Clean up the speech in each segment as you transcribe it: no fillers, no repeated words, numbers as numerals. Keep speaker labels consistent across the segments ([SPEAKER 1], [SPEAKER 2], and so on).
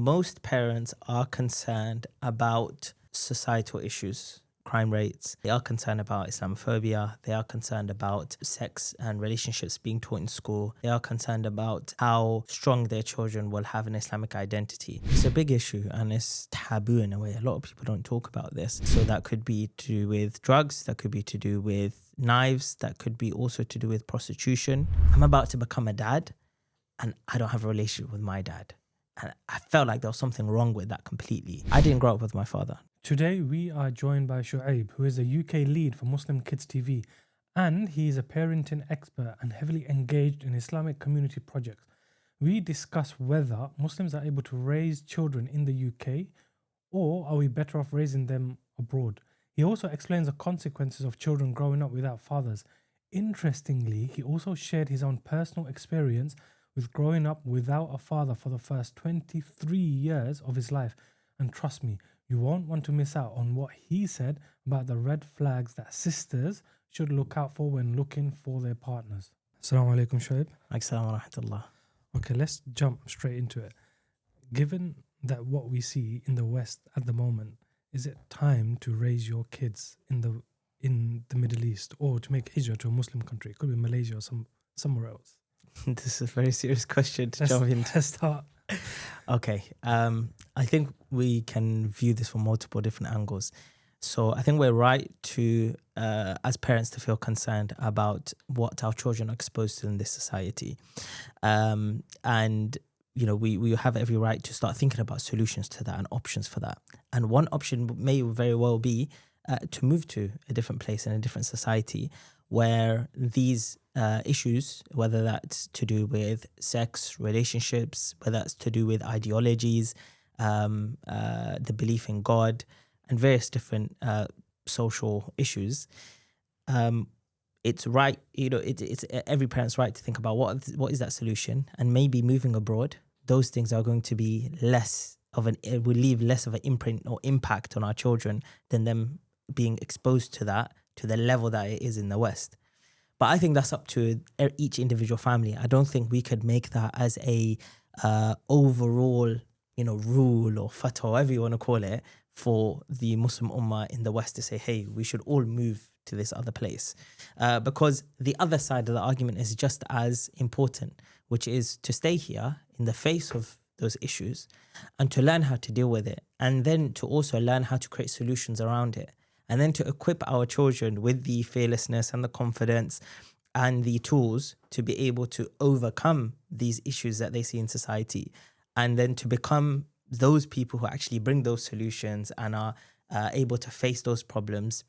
[SPEAKER 1] most parents are concerned about societal issues, crime rates. They are concerned about Islamophobia. They are concerned about sex and relationships being taught in school. They are concerned about how strong their children will have an Islamic identity. It's a big issue and it's taboo in a way. A lot of people don't talk about this. So that could be to do with drugs. That could be to do with knives. That could be also to do with prostitution. I'm about to become a dad and I don't have a relationship with my dad. And I felt like there was something wrong with that completely. I didn't grow up with my father.
[SPEAKER 2] Today, we are joined by Shoaib, who is a UK lead for Muslim Kids TV, and he is a parenting expert and heavily engaged in Islamic community projects. We discuss whether Muslims are able to raise children in the UK, or are we better off raising them abroad? He also explains the consequences of children growing up without fathers. Interestingly, he also shared his own personal experience with growing up without a father for the first 23 years of his life. And trust me, you won't want to miss out on what he said about the red flags that sisters should look out for when looking for their partners. Assalamu alaikum, Shoaib.
[SPEAKER 1] Assalamu wa rahmatullah.
[SPEAKER 2] Okay, let's jump straight into it. Given that what we see in the West at the moment, is it time to raise your kids in the Middle East or to make Hijrah to a Muslim country? It could be Malaysia or somewhere else.
[SPEAKER 1] This is a very serious question to jump into.
[SPEAKER 2] Let's start.
[SPEAKER 1] Okay. I think we can view this from multiple different angles. So I think we're right to, as parents, to feel concerned about what our children are exposed to in this society. And, you know, we have every right to start thinking about solutions to that and options for that. And one option may very well be to move to a different place in a different society where these issues, whether that's to do with sex, relationships, whether that's to do with ideologies, the belief in God, and various different social issues, it's right, you know, it's every parent's right to think about what is that solution, and maybe moving abroad, those things are going to be it will leave less of an imprint or impact on our children than them being exposed to that to the level that it is in the West. But I think that's up to each individual family. I don't think we could make that as a overall, you know, rule or fatwa, whatever you want to call it, for the Muslim Ummah in the West to say, hey, we should all move to this other place. Because the other side of the argument is just as important, which is to stay here in the face of those issues and to learn how to deal with it. And then to also learn how to create solutions around it. And then to equip our children with the fearlessness and the confidence and the tools to be able to overcome these issues that they see in society. And then to become those people who actually bring those solutions and are able to face those problems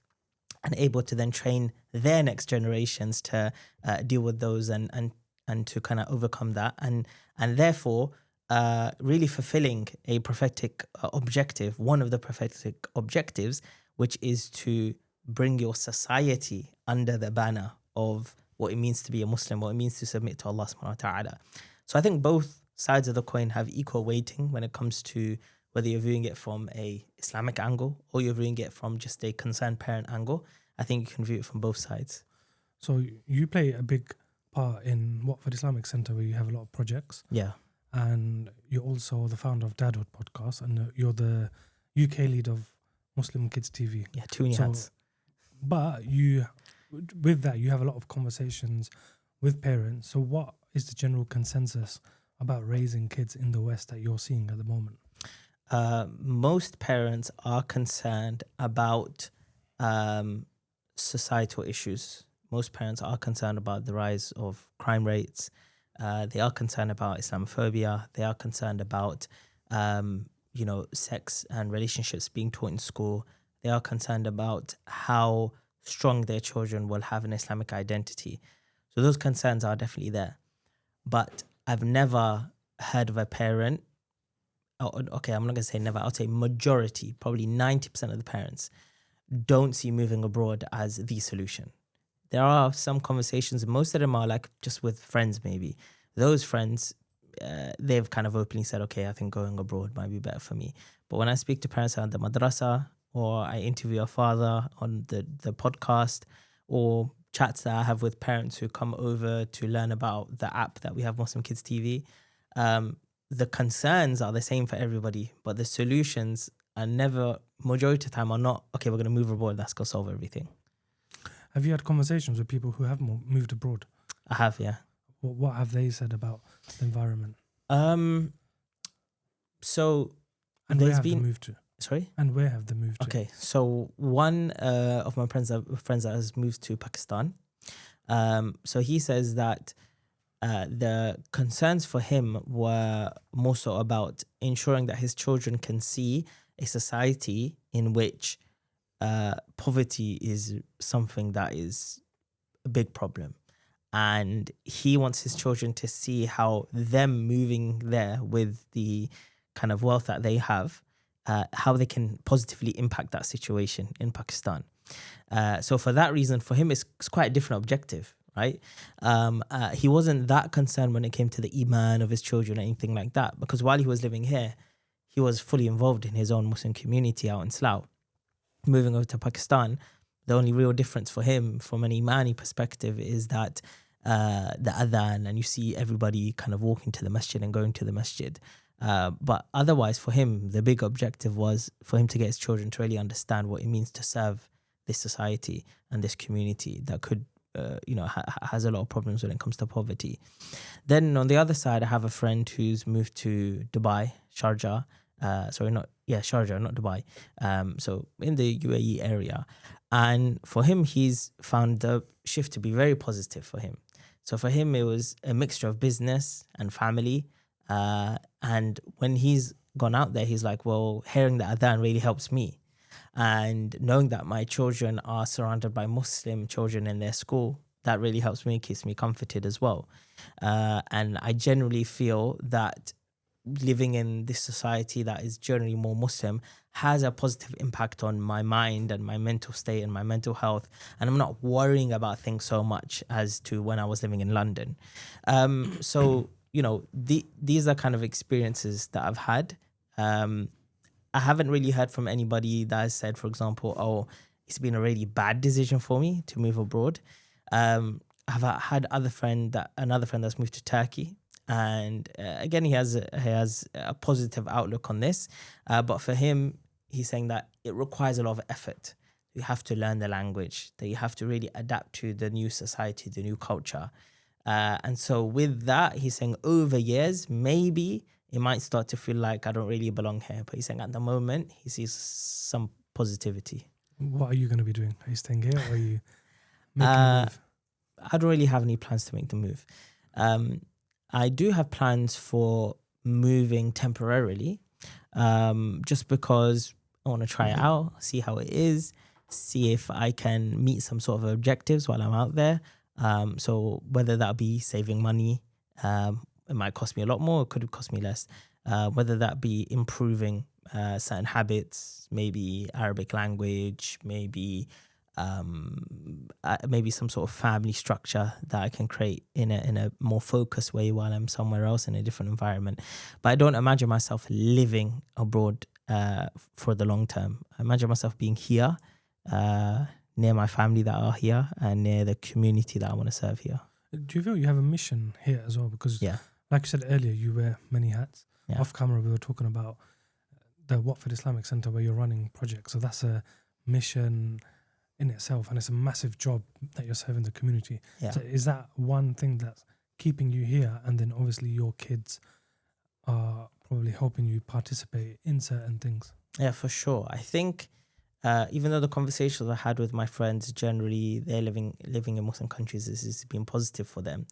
[SPEAKER 1] and able to then train their next generations to deal with those and to kind of overcome that. And therefore, really fulfilling a prophetic objective, one of the prophetic objectives, which is to bring your society under the banner of what it means to be a Muslim, what it means to submit to Allah subhanahu wa ta'ala. So I think both sides of the coin have equal weighting when it comes to whether you're viewing it from a Islamic angle or you're viewing it from just a concerned parent angle. I think you can view it from both sides.
[SPEAKER 2] So you play a big part in Watford Islamic Centre where you have a lot of projects.
[SPEAKER 1] Yeah.
[SPEAKER 2] And you're also the founder of Dadhood podcast and you're the UK lead of Muslim Kids TV.
[SPEAKER 1] Yeah, too many hats.
[SPEAKER 2] But with that, you have a lot of conversations with parents. So what is the general consensus about raising kids in the West that you're seeing at the moment?
[SPEAKER 1] Most parents are concerned about societal issues. Most parents are concerned about the rise of crime rates. They are concerned about Islamophobia. They are concerned about sex and relationships being taught in school. They are concerned about how strong their children will have an Islamic identity. So those concerns are definitely there. But I've never heard of a parent, okay, I'm not going to say never, I'll say majority, probably 90% of the parents don't see moving abroad as the solution. There are some conversations, most of them are like just with friends maybe. Those friends, they've kind of openly said, okay, I think going abroad might be better for me. But when I speak to parents at the madrasa, or I interview a father on the podcast, or chats that I have with parents who come over to learn about the app that we have, Muslim Kids TV, the concerns are the same for everybody, but the solutions are never, majority of the time, are not, okay, we're going to move abroad, let's go solve everything.
[SPEAKER 2] Have you had conversations with people who have moved abroad?
[SPEAKER 1] I have, yeah.
[SPEAKER 2] What have they said about the environment?
[SPEAKER 1] So
[SPEAKER 2] And where
[SPEAKER 1] there's
[SPEAKER 2] have they
[SPEAKER 1] been,
[SPEAKER 2] moved to?
[SPEAKER 1] sorry?
[SPEAKER 2] And where have they moved to?
[SPEAKER 1] Okay, so one of my friends that has moved to Pakistan. So he says that the concerns for him were more so about ensuring that his children can see a society in which poverty is something that is a big problem. And he wants his children to see how them moving there with the kind of wealth that they have, how they can positively impact that situation in Pakistan. So for that reason, for him, it's quite a different objective, right? He wasn't that concerned when it came to the iman of his children or anything like that, because while he was living here, he was fully involved in his own Muslim community out in Slough. Moving over to Pakistan, the only real difference for him from an imani perspective is that the adhan, and you see everybody kind of walking to the masjid and going to the masjid. But otherwise, for him, the big objective was for him to get his children to really understand what it means to serve this society and this community that could, has a lot of problems when it comes to poverty. Then on the other side, I have a friend who's moved to Dubai, Sharjah. Sharjah, not Dubai. So in the UAE area. And for him, he's found the shift to be very positive for him. So for him, it was a mixture of business and family. And when he's gone out there, he's like, well, hearing the adhan really helps me. And knowing that my children are surrounded by Muslim children in their school, that really helps me, keeps me comforted as well. And I generally feel that living in this society that is generally more Muslim has a positive impact on my mind and my mental state and my mental health. And I'm not worrying about things so much as to when I was living in London. These are kind of experiences that I've had. I haven't really heard from anybody that has said, for example, oh, it's been a really bad decision for me to move abroad. I've had another friend that's moved to Turkey. And again, he has a positive outlook on this. But for him, he's saying that it requires a lot of effort. You have to learn the language, that you have to really adapt to the new society, the new culture. And so with that, he's saying over years, maybe it might start to feel like I don't really belong here. But he's saying at the moment, he sees some positivity.
[SPEAKER 2] What are you going to be doing? Are you staying here or are you making a move?
[SPEAKER 1] I don't really have any plans to make the move. I do have plans for moving temporarily, just because I want to try it out, see how it is, see if I can meet some sort of objectives while I'm out there. So whether that be saving money, it might cost me a lot more, it could cost me less. Whether that be improving certain habits, maybe Arabic language, maybe some sort of family structure that I can create in a more focused way while I'm somewhere else in a different environment. But I don't imagine myself living abroad for the long term. I imagine myself being here, near my family that are here and near the community that I want to serve here.
[SPEAKER 2] Do you feel you have a mission here as well? Because like you said earlier, you wear many hats.
[SPEAKER 1] Yeah.
[SPEAKER 2] Off camera, we were talking about the Watford Islamic Centre where you're running projects. So that's a mission in itself, and it's a massive job that you're serving the community.
[SPEAKER 1] Yeah.
[SPEAKER 2] So is that one thing that's keeping you here? And then obviously your kids are probably helping you participate in certain things.
[SPEAKER 1] Yeah, for sure. I think even though the conversations I had with my friends, generally they're living in Muslim countries, this has been positive for them.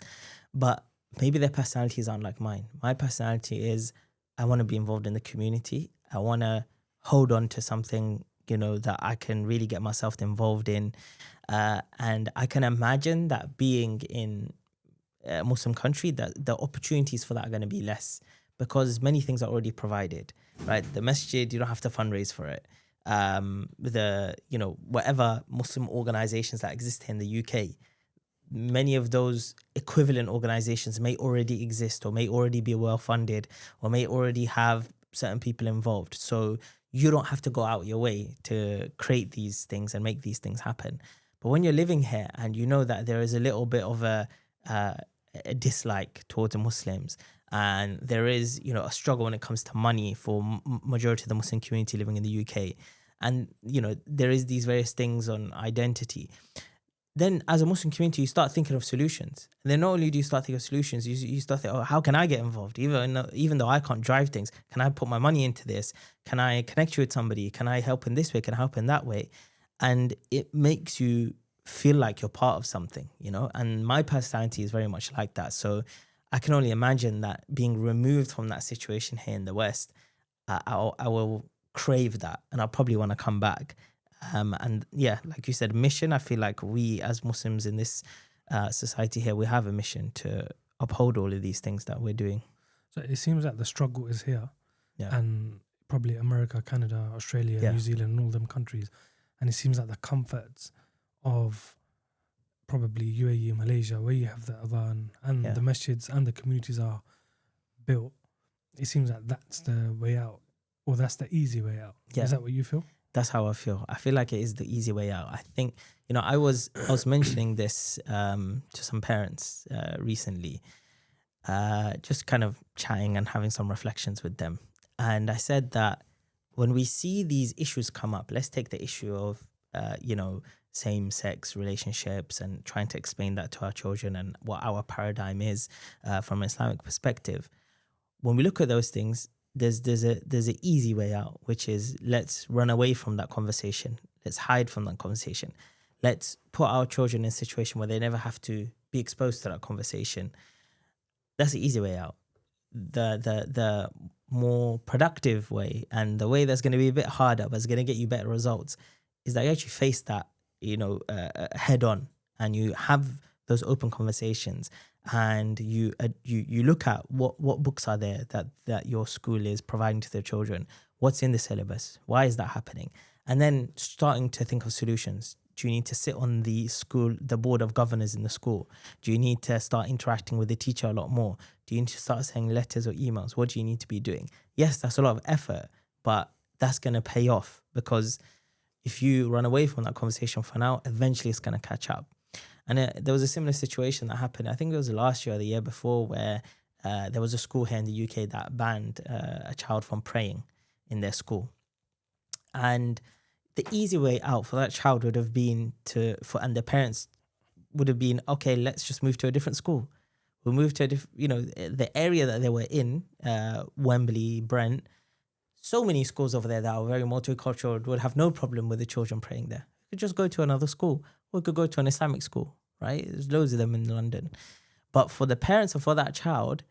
[SPEAKER 1] But maybe their personalities aren't like mine. My personality is I want to be involved in the community. I want to hold on to something, that I can really get myself involved in. And I can imagine that being in a Muslim country, that the opportunities for that are going to be less because many things are already provided, right? The masjid, you don't have to fundraise for it. Whatever Muslim organizations that exist here in the UK, many of those equivalent organizations may already exist or may already be well funded or may already have certain people involved. So you don't have to go out your way to create these things and make these things happen. But when you're living here and you know that there is a little bit of a dislike towards the Muslims, and there is, a struggle when it comes to money for majority of the Muslim community living in the UK, and there is these various things on identity. Then as a Muslim community, you start thinking of solutions. And then not only do you start thinking of solutions, you start thinking, how can I get involved? Even though I can't drive things, can I put my money into this? Can I connect you with somebody? Can I help in this way? Can I help in that way? And it makes you feel like you're part of something, and my personality is very much like that. So I can only imagine that being removed from that situation here in the West, I will crave that, and I'll probably want to come back. And yeah, like you said, mission, I feel like we as Muslims in this society here, we have a mission to uphold all of these things that we're doing.
[SPEAKER 2] So it seems like the struggle is here,
[SPEAKER 1] Yeah.
[SPEAKER 2] and probably America, Canada, Australia,
[SPEAKER 1] Yeah.
[SPEAKER 2] New Zealand, and all them countries. And it seems like the comforts of probably UAE, Malaysia, where you have the adhan and
[SPEAKER 1] Yeah.
[SPEAKER 2] the masjids and the communities are built, it seems like that's the way out, or that's the easy way out.
[SPEAKER 1] Yeah.
[SPEAKER 2] Is that what you feel?
[SPEAKER 1] That's how I feel. I feel like it is the easy way out. I think, I was mentioning this to some parents recently, just kind of chatting and having some reflections with them. And I said that when we see these issues come up, let's take the issue of, same-sex relationships and trying to explain that to our children and what our paradigm is from an Islamic perspective. When we look at those things, there's an easy way out, which is let's run away from that conversation. Let's hide from that conversation. Let's put our children in a situation where they never have to be exposed to that conversation. That's the easy way out. The more productive way, and the way that's going to be a bit harder but it's going to get you better results, is that you actually face that head on, and you have those open conversations, and you look at what books are there that your school is providing to their children, what's in the syllabus, why is that happening, and then starting to think of solutions. Do you need to sit on the board of governors in the school? Do you need to start interacting with the teacher a lot more? Do you need to start sending letters or emails? What do you need to be doing? Yes, that's a lot of effort, but that's going to pay off, because if you run away from that conversation for now, eventually it's going to catch up. And there was a similar situation that happened, I think it was last year or the year before, where there was a school here in the UK that banned a child from praying in their school. And the easy way out for that child would have been and the parents would have been, okay, let's just move to a different school. We'll move to the area that they were in, Wembley, Brent. So many schools over there that are very multicultural would have no problem with the children praying there. You could just go to another school, or you could go to an Islamic school, right? There's loads of them in London. But for the parents and for that child,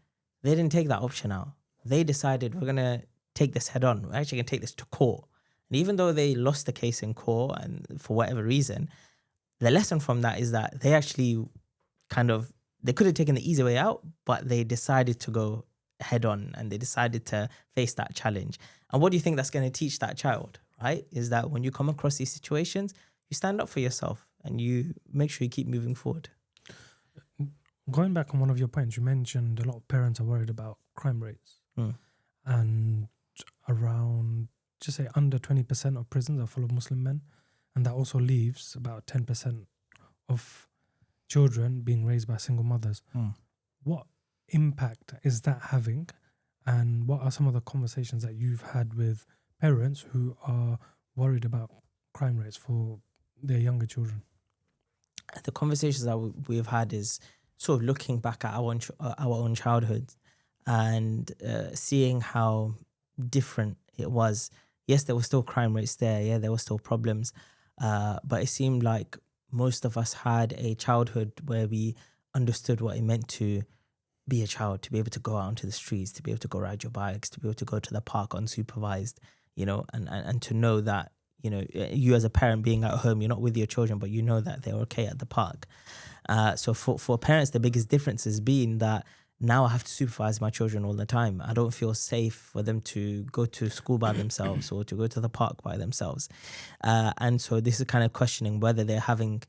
[SPEAKER 1] they didn't take that option out. They decided, we're going to take this head on. We're actually going to take this to court. And even though they lost the case in court, and for whatever reason, the lesson from that is that they actually they could have taken the easy way out, but they decided to go head on, and they decided to face that challenge. And what do you think that's going to teach that child, right? Is that when you come across these situations, you stand up for yourself and you make sure you keep moving forward.
[SPEAKER 2] Going back on one of your points, you mentioned a lot of parents are worried about crime rates. And around, just say under 20% of prisons are full of Muslim men. And that also leaves about 10% of children being raised by single mothers. What impact is that having? And what are some of the conversations that you've had with parents who are worried about crime rates for their younger children?
[SPEAKER 1] The conversations that we've had is sort of looking back at our own childhood and seeing how different it was. Yes, there were still crime rates there. Yeah, there were still problems. But it seemed like most of us had a childhood where we understood what it meant to be a child, to be able to go out onto the streets, to be able to go ride your bikes, to be able to go to the park unsupervised, and to know that, you as a parent being at home, you're not with your children, but you know that they're okay at the park. So for parents, the biggest difference has been that now I have to supervise my children all the time. I don't feel safe for them to go to school by themselves or to go to the park by themselves. And so this is kind of questioning whether they're having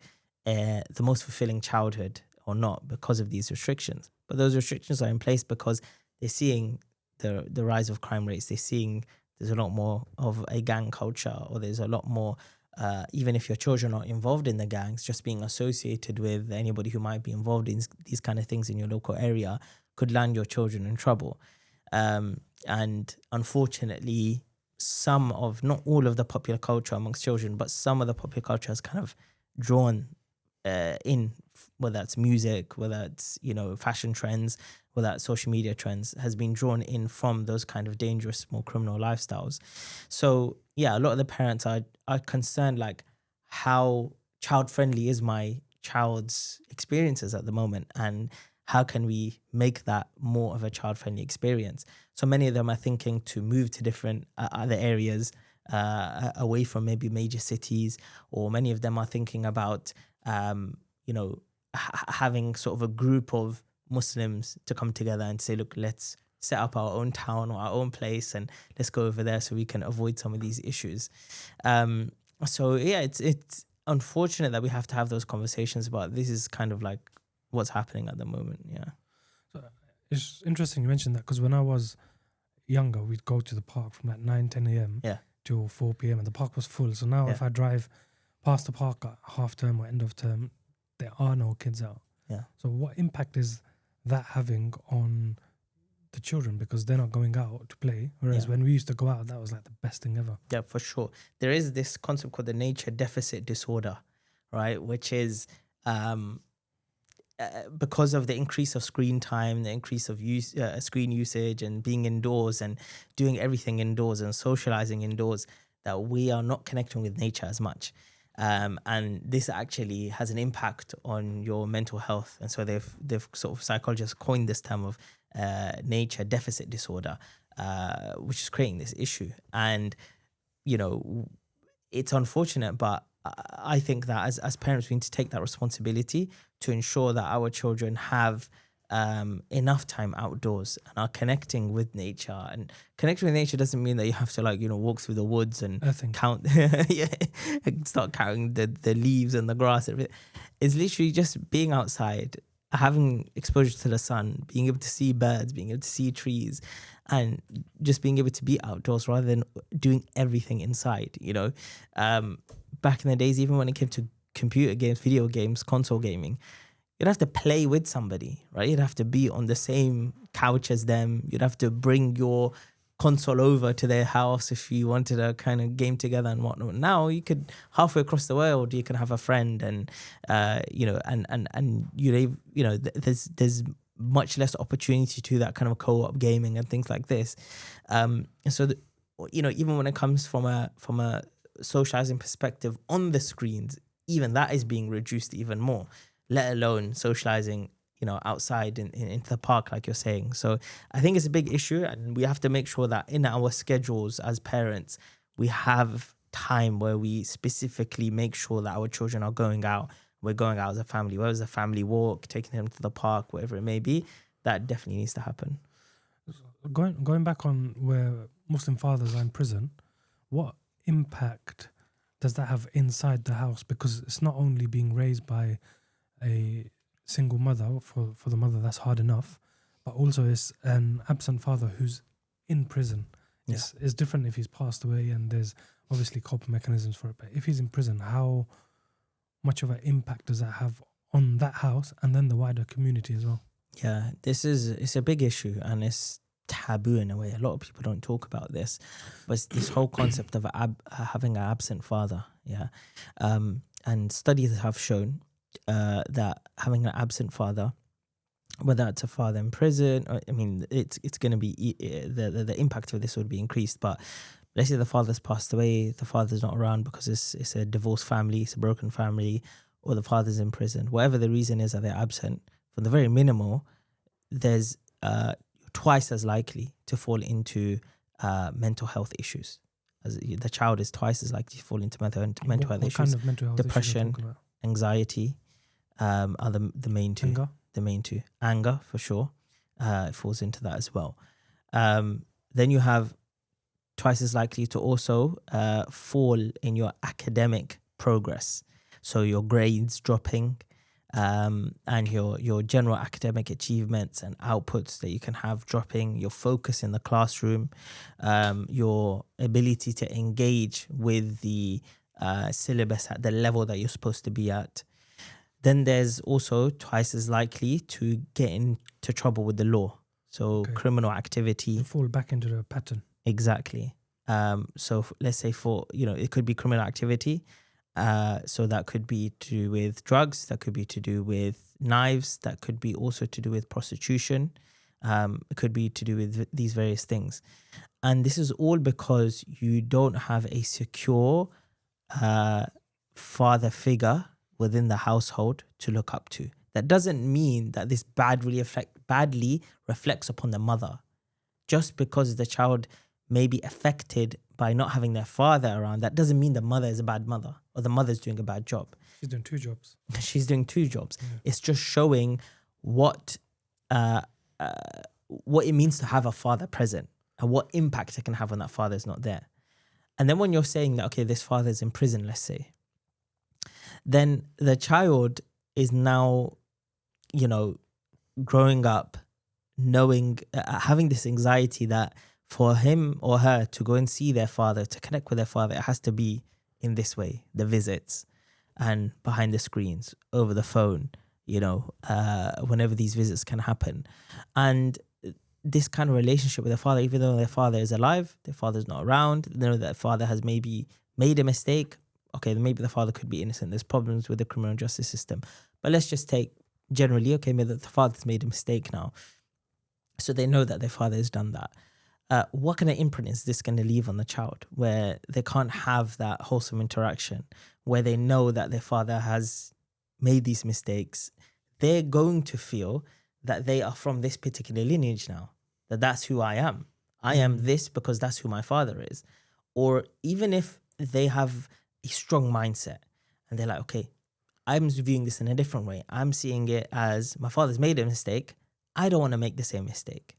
[SPEAKER 1] the most fulfilling childhood or not because of these restrictions. But those restrictions are in place because they're seeing the rise of crime rates. They're seeing there's a lot more of a gang culture, or there's a lot more, even if your children are involved in the gangs, just being associated with anybody who might be involved in these kind of things in your local area could land your children in trouble. And unfortunately, not all of the popular culture amongst children, but some of the popular culture has kind of drawn in, whether it's music, whether it's, fashion trends, whether it's social media trends, has been drawn in from those kind of dangerous, more criminal lifestyles. So yeah, a lot of the parents are concerned, like, how child friendly is my child's experiences at the moment, and how can we make that more of a child friendly experience? So many of them are thinking to move to different other areas, away from maybe major cities, or many of them are thinking about having sort of a group of Muslims to come together and say, look, let's set up our own town or our own place, and let's go over there so we can avoid some of these issues. So yeah, it's unfortunate that we have to have those conversations, but this is kind of like what's happening at the moment. Yeah.
[SPEAKER 2] So it's interesting you mentioned that, because when I was younger, we'd go to the park from like 9-10 a.m.
[SPEAKER 1] Yeah.
[SPEAKER 2] till 4 p.m. and the park was full. So now if I drive past the park at half term or end of term, there are no kids out.
[SPEAKER 1] Yeah.
[SPEAKER 2] So what impact is that having on the children, because they're not going out to play, whereas when we used to go out, that was like the best thing ever?
[SPEAKER 1] Yeah, for sure. There is this concept called the nature deficit disorder, right? Which is because of the increase of screen time, the increase of screen usage, and being indoors and doing everything indoors and socializing indoors, that we are not connecting with nature as much. And this actually has an impact on your mental health. And so they've sort of, psychologists coined this term of nature deficit disorder, which is creating this issue. And, it's unfortunate, but I think that as parents, we need to take that responsibility to ensure that our children have enough time outdoors and are connecting with nature. And connecting with nature doesn't mean that you have to walk through the woods and count and start counting the leaves and the grass. It's literally just being outside, having exposure to the sun, being able to see birds, being able to see trees, and just being able to be outdoors rather than doing everything inside. Back in the days, even when it came to computer games, video games, console gaming, you'd have to play with somebody, right? You'd have to be on the same couch as them. You'd have to bring your console over to their house if you wanted to kind of game together and whatnot. Now you could, halfway across the world, you can have a friend, and there's much less opportunity to that kind of co-op gaming and things like this. So even when it comes from a socializing perspective on the screens, even that is being reduced even more, let alone socializing outside into the park, like you're saying. So I think it's a big issue, and we have to make sure that in our schedules as parents, we have time where we specifically make sure that our children are going out. We're going out as a family, whether it's a family walk, taking them to the park, whatever it may be. That definitely needs to happen.
[SPEAKER 2] Going back on where Muslim fathers are in prison, what impact does that have inside the house? Because it's not only being raised by a single mother, for the mother that's hard enough, but also it's an absent father who's in prison.
[SPEAKER 1] Yeah.
[SPEAKER 2] It's different if he's passed away, and there's obviously coping mechanisms for it, but if he's in prison, how much of an impact does that have on that house and then the wider community as well?
[SPEAKER 1] Yeah, it's a big issue, and it's taboo in a way. A lot of people don't talk about this, but it's this whole concept of having an absent father. Yeah, and studies have shown that having an absent father, whether it's a father in prison, it's going to be the impact of this would be increased. But let's say the father's passed away, the father's not around because it's a divorced family, it's a broken family, or the father's in prison. Whatever the reason is that they're absent, from the very minimal, there's twice as likely to fall into mental health issues. As the child is twice as likely to fall into mental health issues.
[SPEAKER 2] What kind of mental health
[SPEAKER 1] depression,
[SPEAKER 2] issues are you talking about?
[SPEAKER 1] Anxiety are the main two.
[SPEAKER 2] Anger?
[SPEAKER 1] The main two. Anger, for sure. It falls into that as well. Then you have twice as likely to also fall in your academic progress. So your grades dropping, and your general academic achievements and outputs that you can have dropping, your focus in the classroom, your ability to engage with the syllabus at the level that you're supposed to be at. Then there's also twice as likely to get into trouble with the law. So criminal activity.
[SPEAKER 2] You fall back into the pattern.
[SPEAKER 1] Exactly. So let's say it could be criminal activity. So that could be to do with drugs, that could be to do with knives, that could be also to do with prostitution. It could be to do with these various things. And this is all because you don't have a secure father figure within the household to look up to. That doesn't mean that this badly reflects upon the mother. Just because the child may be affected by not having their father around, that doesn't mean the mother is a bad mother or the mother's doing a bad job.
[SPEAKER 2] She's doing two jobs.
[SPEAKER 1] She's doing two jobs.
[SPEAKER 2] Yeah.
[SPEAKER 1] It's just showing what it means to have a father present and what impact it can have when that father is not there. And then when you're saying that, okay, this father is in prison, let's say, then the child is now, growing up, knowing, having this anxiety that for him or her to go and see their father, to connect with their father, it has to be in this way, the visits and behind the screens, over the phone, whenever these visits can happen. And this kind of relationship with their father, even though their father is alive, their father's not around, they know that their father has maybe made a mistake. Okay, maybe the father could be innocent. There's problems with the criminal justice system. But let's just take generally, okay, maybe the father's made a mistake now. So they know that their father has done that. What kind of imprint is this going to leave on the child where they can't have that wholesome interaction, where they know that their father has made these mistakes? They're going to feel that they are from this particular lineage now, that's who I am. I am this because that's who my father is. Or even if they have a strong mindset and they're like, okay, I'm viewing this in a different way. I'm seeing it as my father's made a mistake. I don't want to make the same mistake.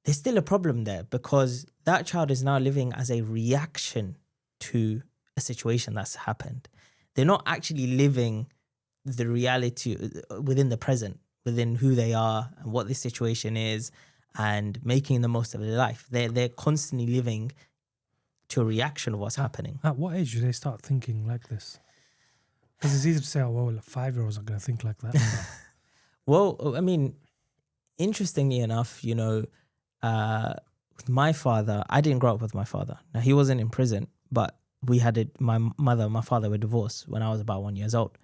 [SPEAKER 1] There's still a problem there because that child is now living as a reaction to a situation that's happened. They're not actually living the reality within the present, within who they are and what this situation is and making the most of their life. They're constantly living to a reaction of what's happening.
[SPEAKER 2] At what age do they start thinking like this? Because it's easy to say, oh, well, 5-year-olds are going to think like that.
[SPEAKER 1] Well, I mean, interestingly enough, my father, I didn't grow up with my father. Now, he wasn't in prison, but we had my mother and my father were divorced when I was about 1 year old.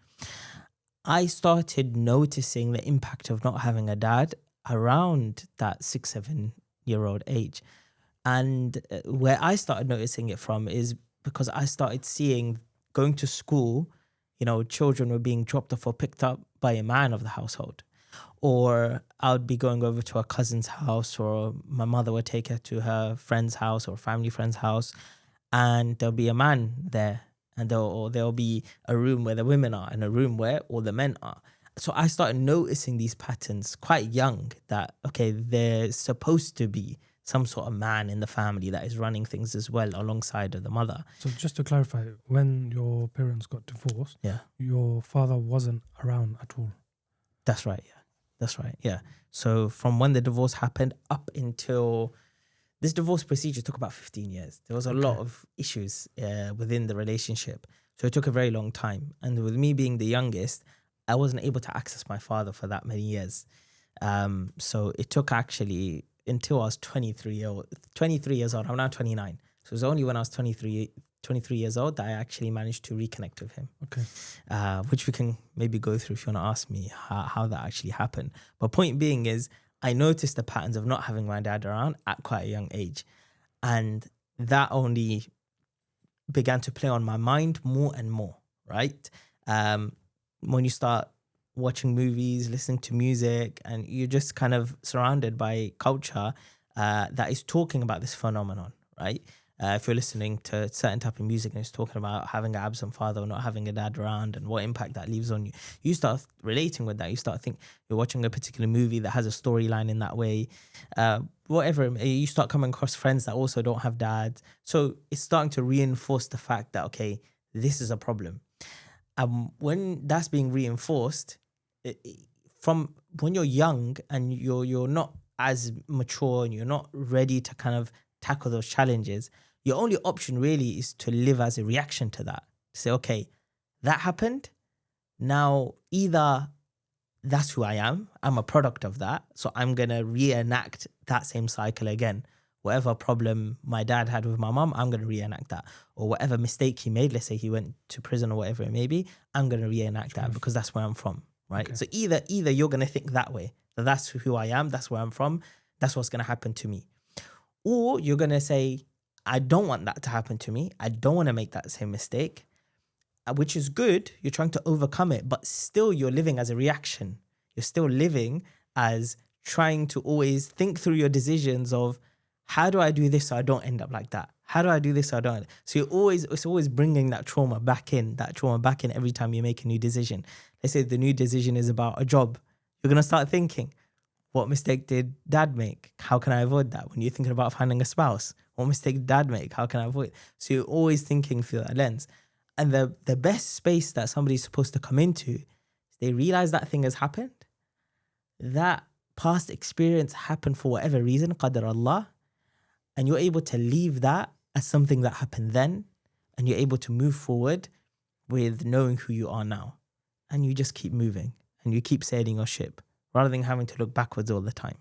[SPEAKER 1] I started noticing the impact of not having a dad around that 6-7-year-old age. And where I started noticing it from is because I started seeing, going to school, children were being dropped off or picked up by a man of the household. Or I would be going over to a cousin's house, or my mother would take her to her friend's house or family friend's house, and there'll be a man there, and there'll be a room where the women are and a room where all the men are. So I started noticing these patterns quite young that, okay, there's supposed to be some sort of man in the family that is running things as well alongside of the mother.
[SPEAKER 2] So just to clarify, when your parents got divorced, your father wasn't around at all?
[SPEAKER 1] That's right, yeah. That's right, yeah. So from when the divorce happened up until this divorce procedure took about 15 years. There was a lot of issues within the relationship. So it took a very long time. And with me being the youngest, I wasn't able to access my father for that many years. So it took actually until I was 23 years old. I'm now 29. So it was only when I was 23 years old that I actually managed to reconnect with him. Okay. Which we can maybe go through if you want to ask me how that actually happened. But point being is, I noticed the patterns of not having my dad around at quite a young age. And that only began to play on my mind more and more, right? When you start watching movies, listening to music, and you're just kind of surrounded by culture that is talking about this phenomenon, right? If you're listening to a certain type of music and it's talking about having an absent father or not having a dad around and what impact that leaves on you, you start relating with that. You start thinking you're watching a particular movie that has a storyline in that way. Whatever, you start coming across friends that also don't have dads. So it's starting to reinforce the fact that, okay, this is a problem. When that's being reinforced, from when you're young and you're not as mature and you're not ready to kind of tackle those challenges, your only option really is to live as a reaction to that. Say, okay, that happened. Now, either that's who I am. I'm a product of that. So I'm going to reenact that same cycle again. Whatever problem my dad had with my mom, I'm going to reenact that. Or whatever mistake he made, let's say he went to prison or whatever it may be, I'm going to reenact that because that's where I'm from, right?
[SPEAKER 2] Okay.
[SPEAKER 1] So either you're going to think that way, that that's who I am, that's where I'm from, that's what's going to happen to me. Or you're going to say, I don't want that to happen to me. I don't want to make that same mistake, which is good. You're trying to overcome it, but still you're living as a reaction. You're still living as trying to always think through your decisions of, how do I do this so I don't end up like that? How do I do this so I don't? So it's always bringing that trauma back in every time you make a new decision. Let's say the new decision is about a job. You're going to start thinking, what mistake did dad make? How can I avoid that? When you're thinking about finding a spouse, what mistake did dad make? How can I avoid? So you're always thinking through that lens. And the best space that somebody's supposed to come into, they realize that thing has happened. That past experience happened for whatever reason, qadar Allah. And you're able to leave that as something that happened then. And you're able to move forward with knowing who you are now. And you just keep moving and you keep sailing your ship rather than having to look backwards all the time.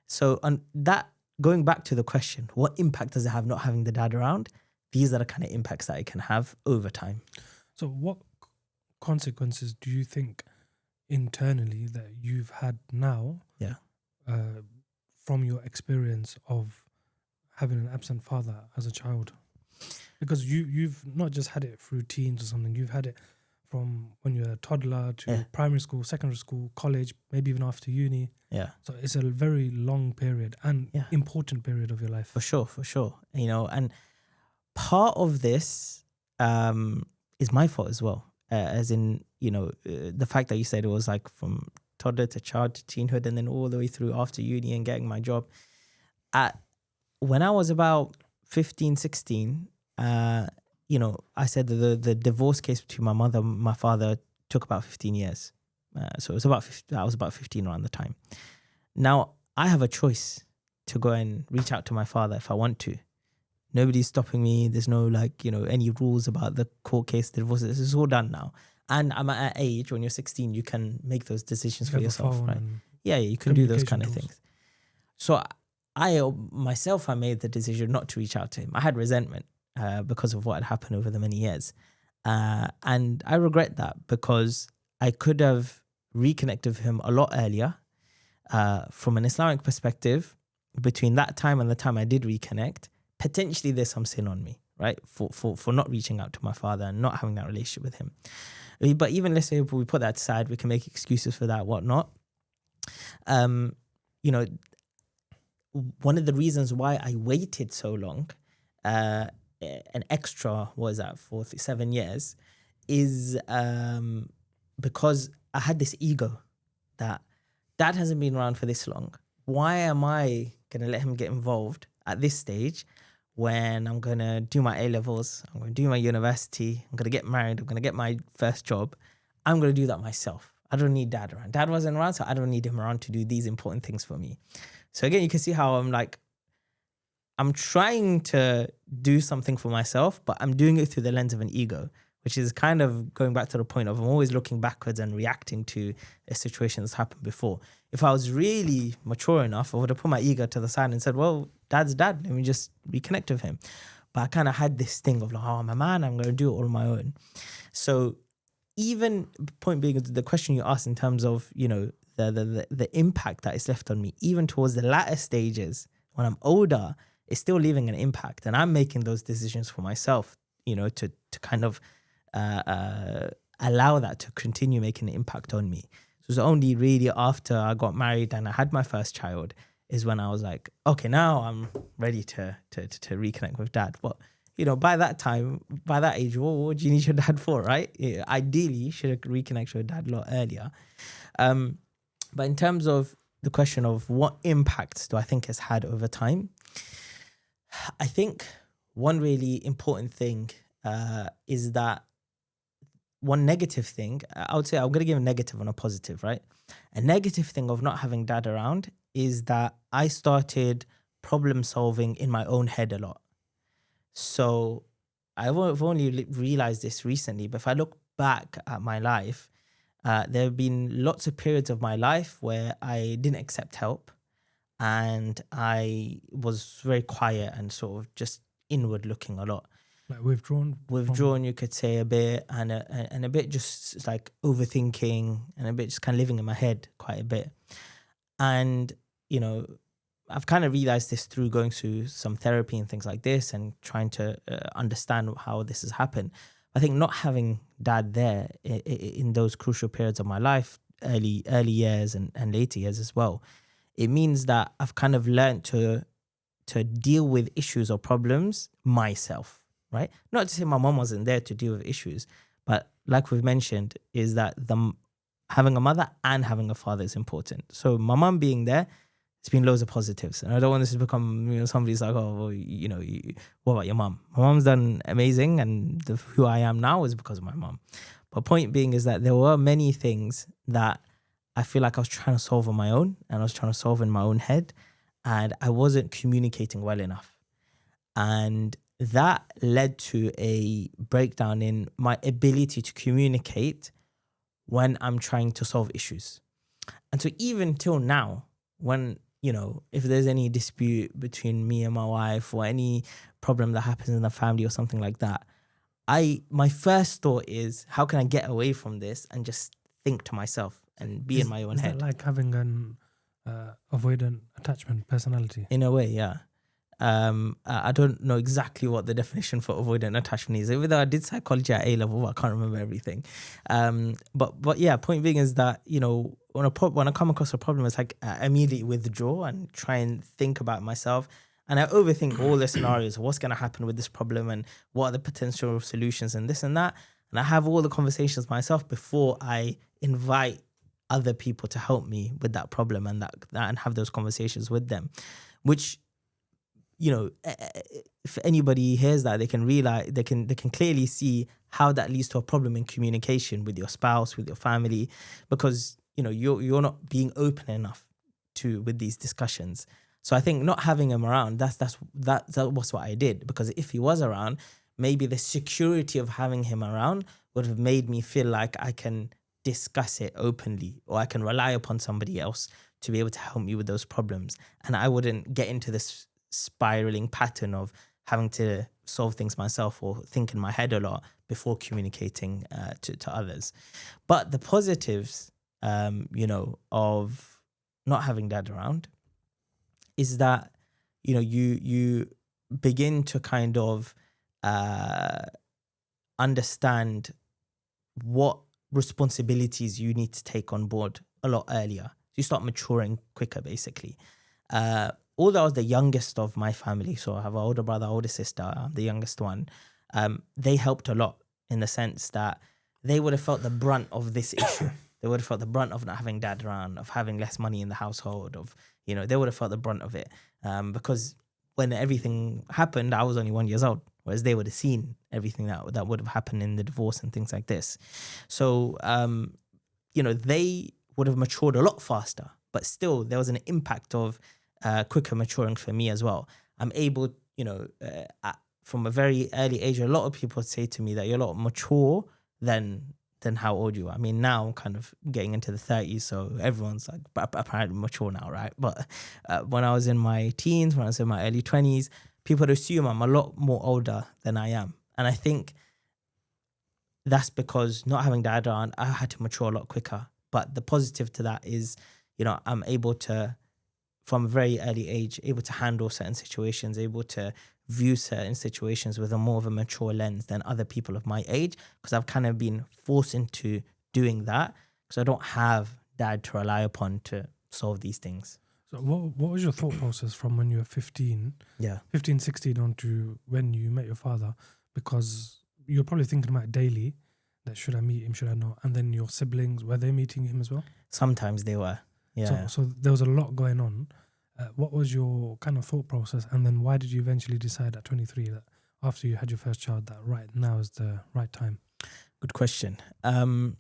[SPEAKER 1] So on that, going back to the question, what impact does it have not having the dad around? These are the kind of impacts that it can have over time.
[SPEAKER 2] So what consequences do you think internally that you've had now from your experience of having an absent father as a child? Because you've not just had it through teens or something, you've had it from when you're a toddler to primary school, secondary school, college, maybe even after uni.
[SPEAKER 1] Yeah.
[SPEAKER 2] So it's a very long period and important period of your life.
[SPEAKER 1] For sure. You know, and part of this is my fault as well. As in, you know, the fact that you said it was like from toddler to child to teenhood and then all the way through after uni and getting my job. When I was about 15, 16, you know, I said that the divorce case between my mother and my father took about 15 years. So it was I was about 15 around the time. Now, I have a choice to go and reach out to my father if I want to. Nobody's stopping me. There's no any rules about the court case, the divorce. This is all done now. And I'm at an age when you're 16, you can make those decisions for yourself, right? Yeah, you can do those kind of things. So I made the decision not to reach out to him. I had resentment because of what had happened over the many years. And I regret that because I could have reconnected with him a lot earlier. From an Islamic perspective, between that time and the time I did reconnect, potentially there's some sin on me, right? For not reaching out to my father and not having that relationship with him. But even let's say if we put that aside, we can make excuses for that, whatnot. You know, one of the reasons why I waited so long, an extra, for 7 years, is because I had this ego that dad hasn't been around for this long. Why am I going to let him get involved at this stage when I'm going to do my A-levels, I'm going to do my university, I'm going to get married, I'm going to get my first job. I'm going to do that myself. I don't need dad around. Dad wasn't around, so I don't need him around to do these important things for me. So again, you can see how I'm trying to do something for myself, but I'm doing it through the lens of an ego, which is kind of going back to the point of I'm always looking backwards and reacting to a situation that's happened before. If I was really mature enough, I would have put my ego to the side and said, well, dad's dad, let me just reconnect with him. But I kind of had this thing of like, oh, I'm a man, I'm going to do it all on my own. So even, point being, the question you asked in terms of, you know, the impact that is left on me, even towards the latter stages, when I'm older, it's still leaving an impact. And I'm making those decisions for myself, you know, to kind of allow that to continue making an impact on me. So it was only really after I got married and I had my first child is when I was like, okay, now I'm ready to reconnect with dad. But, you know, by that time, by that age, what do you need your dad for, right? Ideally, you should have reconnected with dad a lot earlier. But in terms of the question of what impacts do I think it's had over time, I think one really important thing is that one negative thing, I would say I'm going to give a negative and a positive, right? A negative thing of not having dad around is that I started problem solving in my own head a lot. So I've only realized this recently, but if I look back at my life, There have been lots of periods of my life where I didn't accept help, and I was very quiet and sort of just inward looking a lot.
[SPEAKER 2] Like withdrawn.
[SPEAKER 1] You could say, a bit, and a bit just like overthinking, and a bit just kind of living in my head quite a bit. And I've kind of realized this through going through some therapy and things like this, and trying to understand how this has happened. I think not having dad there in those crucial periods of my life, early years and later years as well, it means that I've kind of learned to deal with issues or problems myself. Right? Not to say my mom wasn't there to deal with issues, but like we've mentioned, is that having a mother and having a father is important. So my mom being there, it's been loads of positives. And I don't want this to become, somebody's like, oh, well, what about your mom? My mom's done amazing, and who I am now is because of my mom. But point being is that there were many things that I feel like I was trying to solve on my own, and I was trying to solve in my own head, and I wasn't communicating well enough. And that led to a breakdown in my ability to communicate when I'm trying to solve issues. And so even till now, when, if there's any dispute between me and my wife, or any problem that happens in the family or something like that, my first thought is, how can I get away from this and just think to myself and be in my own head?
[SPEAKER 2] Is that like having an avoidant attachment personality?
[SPEAKER 1] In a way, yeah. I don't know exactly what the definition for avoidant attachment is, even though I did psychology at A level, but I can't remember everything. But yeah, point being is that, when I come across a problem, it's like I immediately withdraw and try and think about myself. And I overthink all the scenarios of what's going to happen with this problem and what are the potential solutions and this and that. And I have all the conversations myself before I invite other people to help me with that problem and and have those conversations with them, which, if anybody hears that, they can realize, they can clearly see how that leads to a problem in communication with your spouse, with your family, because you're not being open enough with these discussions. So I think not having him around, that was what I did, because if he was around, maybe the security of having him around would have made me feel like I can discuss it openly, or I can rely upon somebody else to be able to help me with those problems, and I wouldn't get into this spiraling pattern of having to solve things myself or think in my head a lot before communicating to others. But the positives, of not having dad around is that, you begin to kind of understand what responsibilities you need to take on board a lot earlier. You start maturing quicker, basically. Although I was the youngest of my family, so I have an older brother, older sister, I'm the youngest one, they helped a lot in the sense that they would have felt the brunt of this issue. They would have felt the brunt of not having dad around, of having less money in the household, of, they would have felt the brunt of it. Because when everything happened, I was only 1 year old, whereas they would have seen everything that would have happened in the divorce and things like this. So, they would have matured a lot faster, but still there was an impact of quicker maturing for me as well. I'm able, from a very early age, a lot of people say to me that you're a lot mature than how old you are. I mean, now I'm kind of getting into the 30s, so everyone's like apparently mature now, right? But when I was in my teens, when I was in my early 20s, people would assume I'm a lot more older than I am. And I think that's because not having dad around, I had to mature a lot quicker. But the positive to that is, I'm able to, from a very early age, able to handle certain situations, able to view certain situations with a more of a mature lens than other people of my age, because I've kind of been forced into doing that because I don't have dad to rely upon to solve these things.
[SPEAKER 2] So what was your thought process from when you were 15, 16 on to when you met your father? Because you're probably thinking about it daily, that should I meet him, should I not? And then your siblings, were they meeting him as well?
[SPEAKER 1] Sometimes they were, yeah.
[SPEAKER 2] So there was a lot going on. What was your kind of thought process? And then why did you eventually decide at 23 that after you had your first child that right now is the right time?
[SPEAKER 1] Good question. Around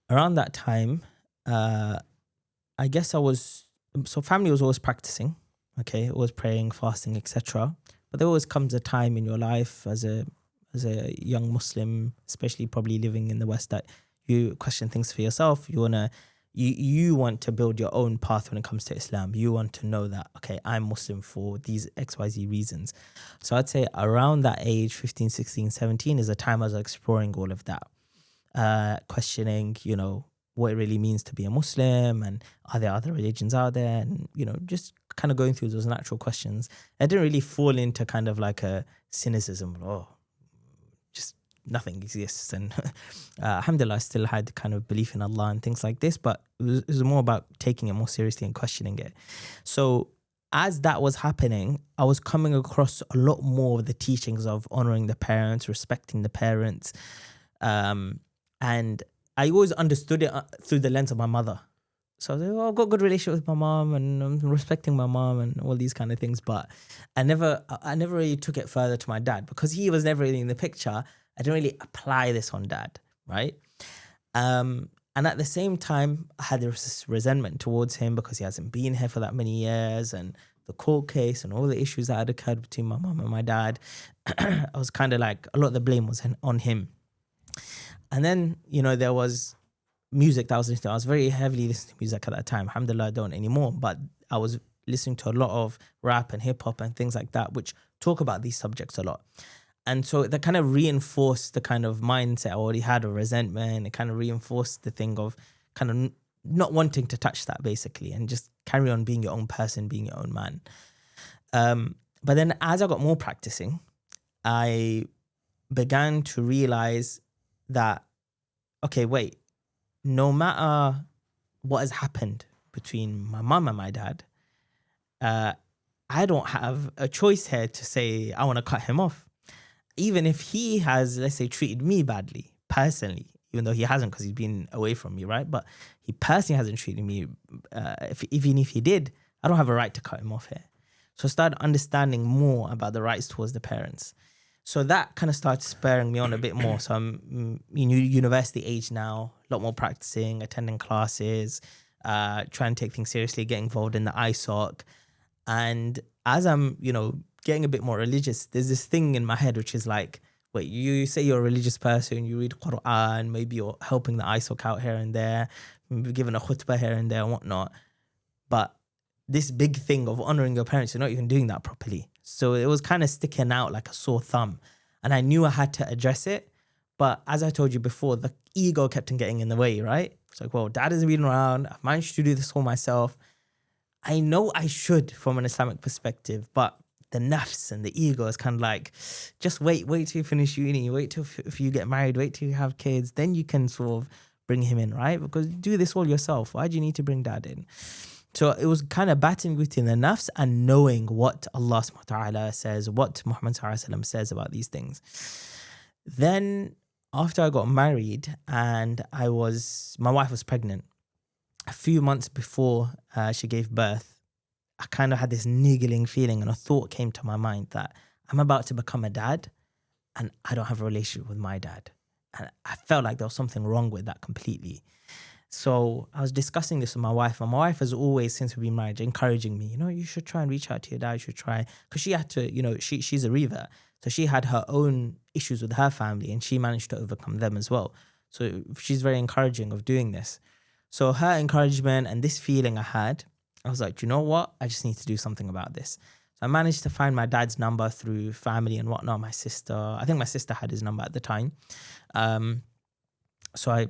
[SPEAKER 1] that time, I guess family was always practicing, okay? Always praying, fasting, etc. But there always comes a time in your life as a young Muslim, especially probably living in the West, that You question things for yourself. You want to build your own path when it comes to Islam. You want to know that, okay, I'm Muslim for these XYZ reasons. So I'd say around that age, 15, 16, 17 is the time I was exploring all of that. Questioning, what it really means to be a Muslim, and are there other religions out there? And, just kind of going through those natural questions. I didn't really fall into kind of like a cynicism, just nothing exists. And alhamdulillah, I still had kind of belief in Allah and things like this, but it was more about taking it more seriously and questioning it. So as that was happening, I was coming across a lot more of the teachings of honoring the parents, respecting the parents. And I always understood it through the lens of my mother. So I was like, I've got a good relationship with my mom, and I'm respecting my mom and all these kind of things. But I never really took it further to my dad, because he was never really in the picture. I didn't really apply this on dad, right? And at the same time, I had this resentment towards him because he hasn't been here for that many years, and the court case and all the issues that had occurred between my mom and my dad. I was kind of like, a lot of the blame was on him. And then, there was music that I was listening to. I was very heavily listening to music at that time. Alhamdulillah, I don't anymore. But I was listening to a lot of rap and hip hop and things like that, which talk about these subjects a lot. And so that kind of reinforced the kind of mindset I already had of resentment. It kind of reinforced the thing of kind of not wanting to touch that, basically, and just carry on being your own person, being your own man. But then as I got more practicing, I began to realize that, okay, wait, no matter what has happened between my mum and my dad, I don't have a choice here to say I want to cut him off. Even if he has, let's say, treated me badly, personally, even though he hasn't because he's been away from me, right? But he personally hasn't treated me, even if he did, I don't have a right to cut him off here. So I started understanding more about the rights towards the parents. So that kind of started spurring me on a bit more. So I'm in university age now, a lot more practicing, attending classes, trying to take things seriously, get involved in the ISOC. And as I'm, getting a bit more religious, there's this thing in my head which is like, wait, you say you're a religious person, you read Quran, maybe you're helping the ISOC out here and there, maybe giving a khutbah here and there and whatnot. But this big thing of honoring your parents, you're not even doing that properly. So it was kind of sticking out like a sore thumb. And I knew I had to address it. But as I told you before, the ego kept on getting in the way, right? It's like, well, dad hasn't been around. I've managed to do this for myself. I know I should from an Islamic perspective, but the nafs and the ego is kind of like, just wait till you finish uni, wait till if you get married, wait till you have kids, then you can sort of bring him in, right? Because you do this all yourself. Why do you need to bring dad in? So it was kind of battling between the nafs and knowing what Allah subhanahu wa ta'ala says, what Muhammad says about these things. Then after I got married and my wife was pregnant, a few months before she gave birth, I kind of had this niggling feeling, and a thought came to my mind that I'm about to become a dad and I don't have a relationship with my dad. And I felt like there was something wrong with that completely. So I was discussing this with my wife, and my wife has always, since we've been married, encouraging me, you should try and reach out to your dad, you should try. Because she had to, she's a revert. So she had her own issues with her family and she managed to overcome them as well. So she's very encouraging of doing this. So her encouragement and this feeling I had, I was like, you know what? I just need to do something about this. So I managed to find my dad's number through family and whatnot. I think my sister had his number at the time. So I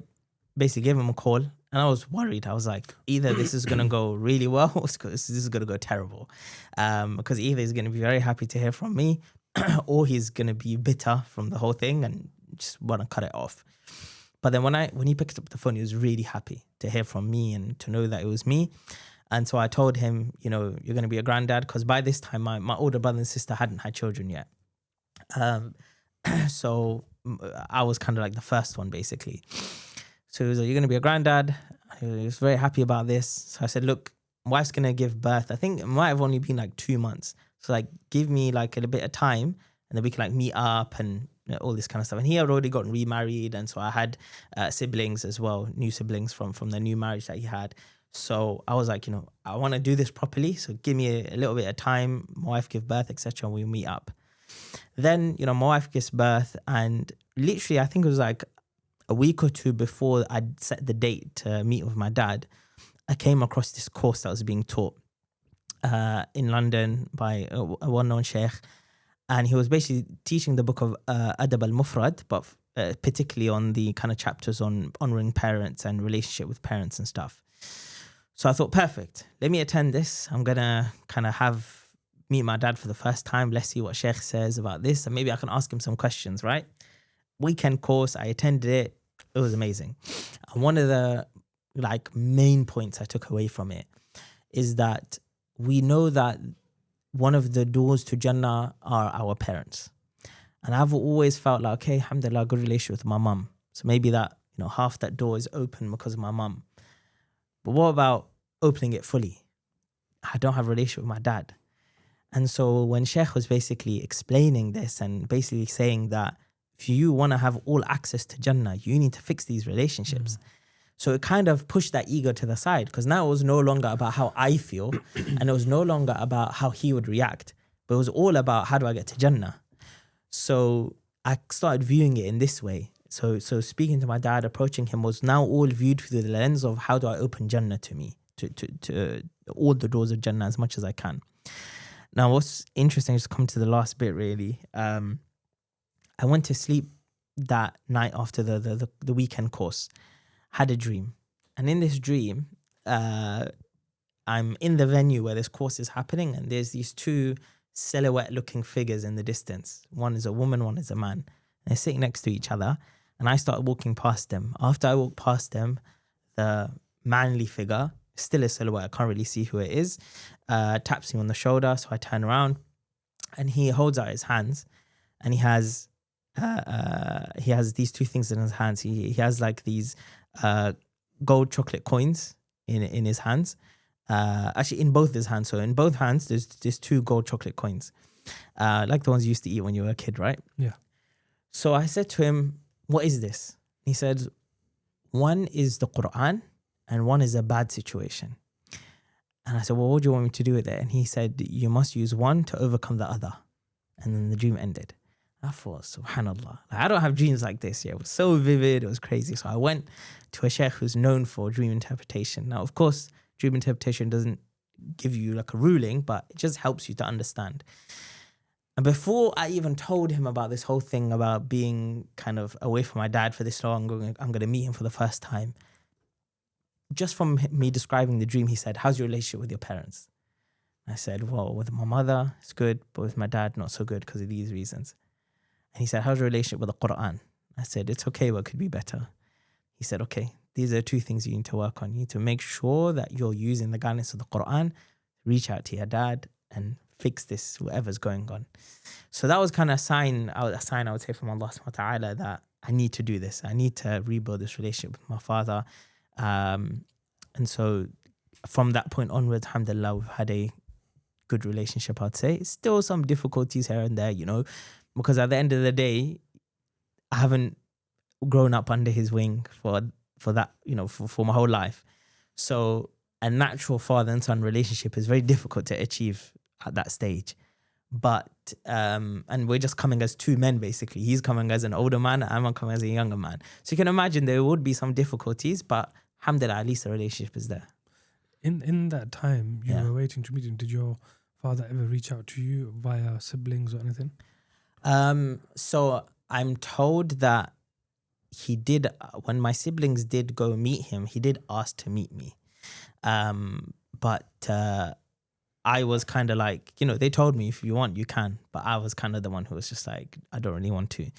[SPEAKER 1] basically gave him a call, and I was worried. I was like, either this is going to go really well or this is going to go terrible. Because either he's going to be very happy to hear from me or he's going to be bitter from the whole thing and just want to cut it off. But then when he picked up the phone, he was really happy to hear from me and to know that it was me. And so I told him, you're going to be a granddad, because by this time, my older brother and sister hadn't had children yet. So I was kind of like the first one, basically. So he was like, you're going to be a granddad. He was very happy about this. So I said, look, my wife's going to give birth. I think it might have only been like 2 months. So like, give me like a bit of time and then we can like meet up and all this kind of stuff. And he had already gotten remarried. And so I had siblings as well, new siblings from the new marriage that he had. So I was like, I want to do this properly. So give me a little bit of time. My wife give birth, etc. And we'll meet up. Then, my wife gives birth, and literally, I think it was like a week or two before I'd set the date to meet with my dad, I came across this course that was being taught in London by a well-known sheikh. And he was basically teaching the book of Adab al-Mufrad, but particularly on the kind of chapters on honoring parents and relationship with parents and stuff. So I thought, perfect, let me attend this. I'm going to kind of meet my dad for the first time. Let's see what sheikh says about this. And maybe I can ask him some questions, right? Weekend course, I attended it. It was amazing. And one of the main points I took away from it is that we know that one of the doors to Jannah are our parents. And I've always felt like, okay, alhamdulillah, good relationship with my mum. So maybe that, half that door is open because of my mum. But what about opening it fully? I don't have a relationship with my dad. And so when Sheikh was basically explaining this and basically saying that if you want to have all access to Jannah, you need to fix these relationships. So it kind of pushed that ego to the side, because now it was no longer about how I feel and it was no longer about how he would react, but it was all about how do I get to Jannah. So I started viewing it in this way. So speaking to my dad, approaching him was now all viewed through the lens of how do I open Jannah to me, to all the doors of Jannah as much as I can. Now, what's interesting is to come to the last bit really. I went to sleep that night after the weekend course, had a dream. And in this dream, I'm in the venue where this course is happening, and there's these two silhouette looking figures in the distance. One is a woman, one is a man. They're sitting next to each other, and I started walking past them. After I walked past them, the manly figure, still a silhouette, I can't really see who it is, taps me on the shoulder. So I turn around and he holds out his hands, and he has these two things in his hands. He has like these gold chocolate coins in his hands, actually in both his hands. So in both hands there's two gold chocolate coins, like the ones you used to eat when you were a kid, right?
[SPEAKER 2] Yeah.
[SPEAKER 1] So I said to him, what is this? He said, one is the Quran and one is a bad situation. And I said, well, what do you want me to do with it? And he said, you must use one to overcome the other. And then the dream ended. I thought, subhanallah, I don't have dreams like this. Yeah, it was so vivid. It was crazy. So I went to a sheikh who's known for dream interpretation. Now, of course, dream interpretation doesn't give you like a ruling, but it just helps you to understand. And before I even told him about this whole thing about being kind of away from my dad for this long, I'm going to meet him for the first time. Just from me describing the dream, he said, how's your relationship with your parents? I said, well, with my mother, it's good, but with my dad, not so good because of these reasons. And he said, how's your relationship with the Quran? I said, it's okay, but it could be better. He said, okay, these are two things you need to work on. You need to make sure that you're using the guidance of the Quran, reach out to your dad and fix this, whatever's going on. So that was kind of a sign I would say from Allah subhanahu wa ta'ala that I need to do this. I need to rebuild this relationship with my father. And so from that point onwards, alhamdulillah, we've had a good relationship, I'd say. Still some difficulties here and there, because at the end of the day, I haven't grown up under his wing for that, for my whole life. So a natural father and son relationship is very difficult to achieve at that stage. But, and we're just coming as two men, basically. He's coming as an older man, and I'm coming as a younger man. So you can imagine there would be some difficulties, but alhamdulillah, at least the relationship is there.
[SPEAKER 2] In that time you were waiting to meet him, did your father ever reach out to you via siblings or anything?
[SPEAKER 1] So I'm told that he did, when my siblings did go meet him, he did ask to meet me. But I was kind of like, they told me if you want, you can. But I was kind of the one who was just like, I don't really want to.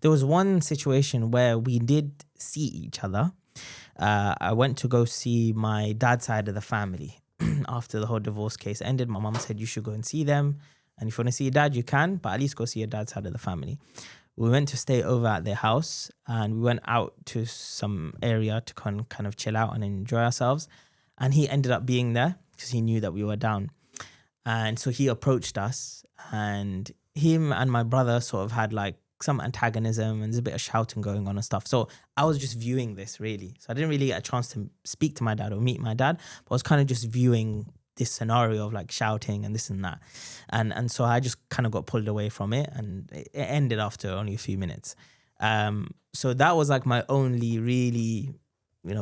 [SPEAKER 1] There was one situation where we did see each other. I went to go see my dad's side of the family after the whole divorce case ended. My mom said, you should go and see them. And if you want to see your dad, you can, but at least go see your dad's side of the family. We went to stay over at their house, and we went out to some area to kind of chill out and enjoy ourselves. And he ended up being there because he knew that we were down. And so he approached us, and him and my brother sort of had like some antagonism, and there's a bit of shouting going on and stuff. So I was just viewing this really. So I didn't really get a chance to speak to my dad or meet my dad, but I was kind of just viewing this scenario of like shouting and this and that. And so I just kind of got pulled away from it, and it ended after only a few minutes. So that was like my only really,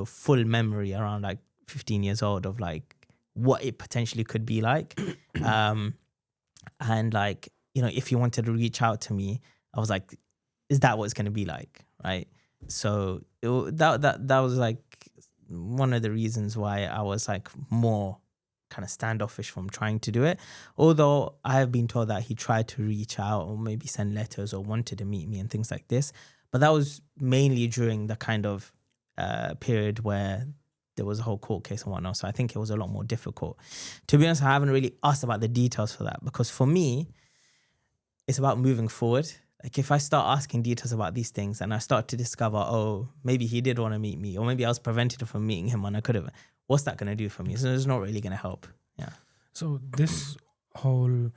[SPEAKER 1] full memory around like 15 years old of like what it potentially could be like. And like, if you wanted to reach out to me, I was like, is that what it's going to be like? Right. So that was like one of the reasons why I was like more kind of standoffish from trying to do it. Although I have been told that he tried to reach out or maybe send letters or wanted to meet me and things like this. But that was mainly during the kind of period where there was a whole court case and whatnot. So I think it was a lot more difficult. To be honest, I haven't really asked about the details for that, because for me, it's about moving forward. Like if I start asking details about these things and I start to discover, oh, maybe he did want to meet me, or maybe I was prevented from meeting him when I could have, what's that going to do for me? So it's not really going to help. Yeah.
[SPEAKER 2] So this whole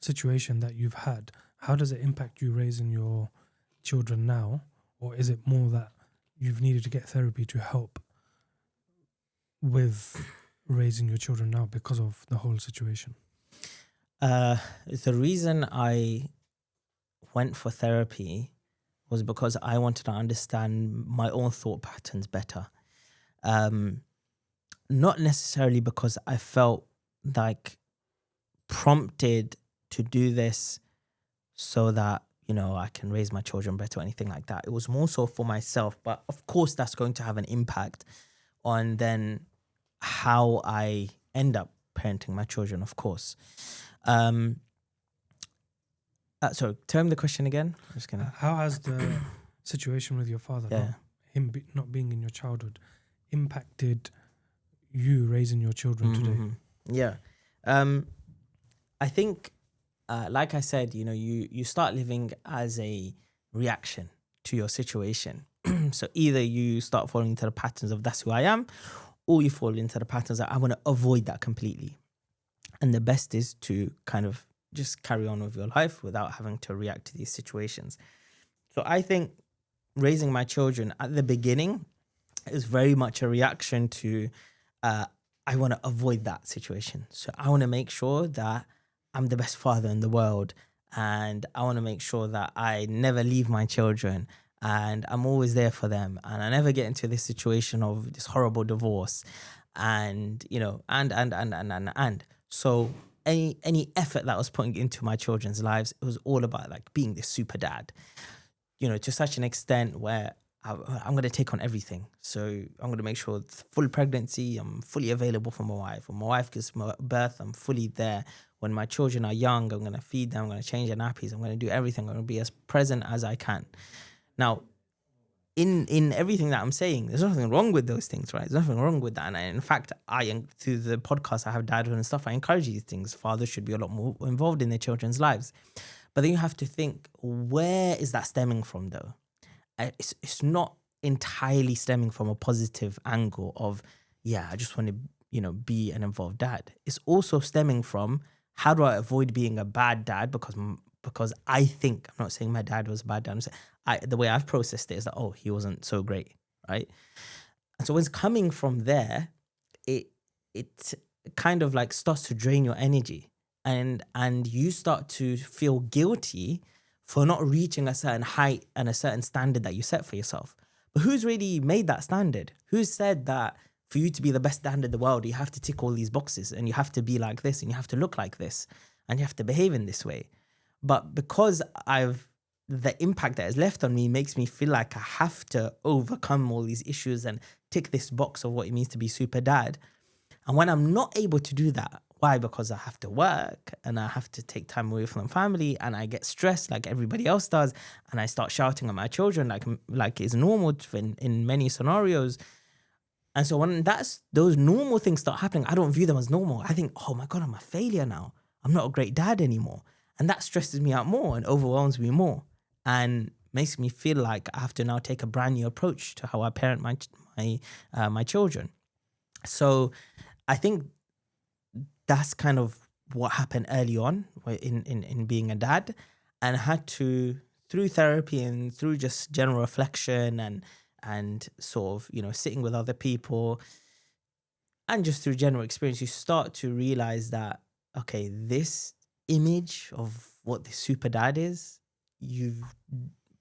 [SPEAKER 2] situation that you've had, how does it impact you raising your children now? Or is it more that you've needed to get therapy to help with raising your children now because of the whole situation?
[SPEAKER 1] The reason I went for therapy was because I wanted to understand my own thought patterns better. Not necessarily because I felt like prompted to do this so that, I can raise my children better or anything like that. It was more so for myself. But of course, that's going to have an impact on then how I end up parenting my children, of course. So tell me the question again. I'm just gonna.
[SPEAKER 2] How has the situation with your father, not being in your childhood, impacted you raising your children today?
[SPEAKER 1] Yeah. I think, like I said, you start living as a reaction to your situation. So either you start falling into the patterns of that's who I am, or you fall into the patterns that I want to avoid that completely. And the best is to kind of just carry on with your life without having to react to these situations. So I think raising my children at the beginning is very much a reaction to, I want to avoid that situation. So I want to make sure that I'm the best father in the world. And I want to make sure that I never leave my children and I'm always there for them. And I never get into this situation of this horrible divorce and, and. So any effort that I was putting into my children's lives, it was all about like being this super dad, to such an extent where I'm going to take on everything. So I'm going to make sure full pregnancy, I'm fully available for my wife. When my wife gives birth, I'm fully there. When my children are young, I'm going to feed them, I'm going to change their nappies, I'm going to do everything. I'm going to be as present as I can. Now, in everything that I'm saying, there's nothing wrong with those things, right? There's nothing wrong with that. And in fact, through the podcast I have Dadhood and stuff, I encourage these things. Fathers should be a lot more involved in their children's lives. But then you have to think, where is that stemming from though? It's not entirely stemming from a positive angle of, I just want to, be an involved dad. It's also stemming from, how do I avoid being a bad dad? Because I think, I'm not saying my dad was a bad dad. I'm saying the way I've processed it is that, he wasn't so great, right? And so when it's coming from there, it kind of like starts to drain your energy, and you start to feel guilty for not reaching a certain height and a certain standard that you set for yourself. But who's really made that standard? Who said that for you to be the best dad in the world, you have to tick all these boxes and you have to be like this and you have to look like this and you have to behave in this way? But because the impact that is left on me makes me feel like I have to overcome all these issues and tick this box of what it means to be super dad. And when I'm not able to do that, why? Because I have to work and I have to take time away from family and I get stressed like everybody else does. And I start shouting at my children like it's normal in many scenarios. And so when those normal things start happening, I don't view them as normal. I think, oh my God, I'm a failure now. I'm not a great dad anymore. And that stresses me out more and overwhelms me more and makes me feel like I have to now take a brand new approach to how I parent my children. So I think that's kind of what happened early on in being a dad, and I had to, through therapy and through just general reflection and sort of, sitting with other people and just through general experience, you start to realize that, okay, this image of what the super dad is, you've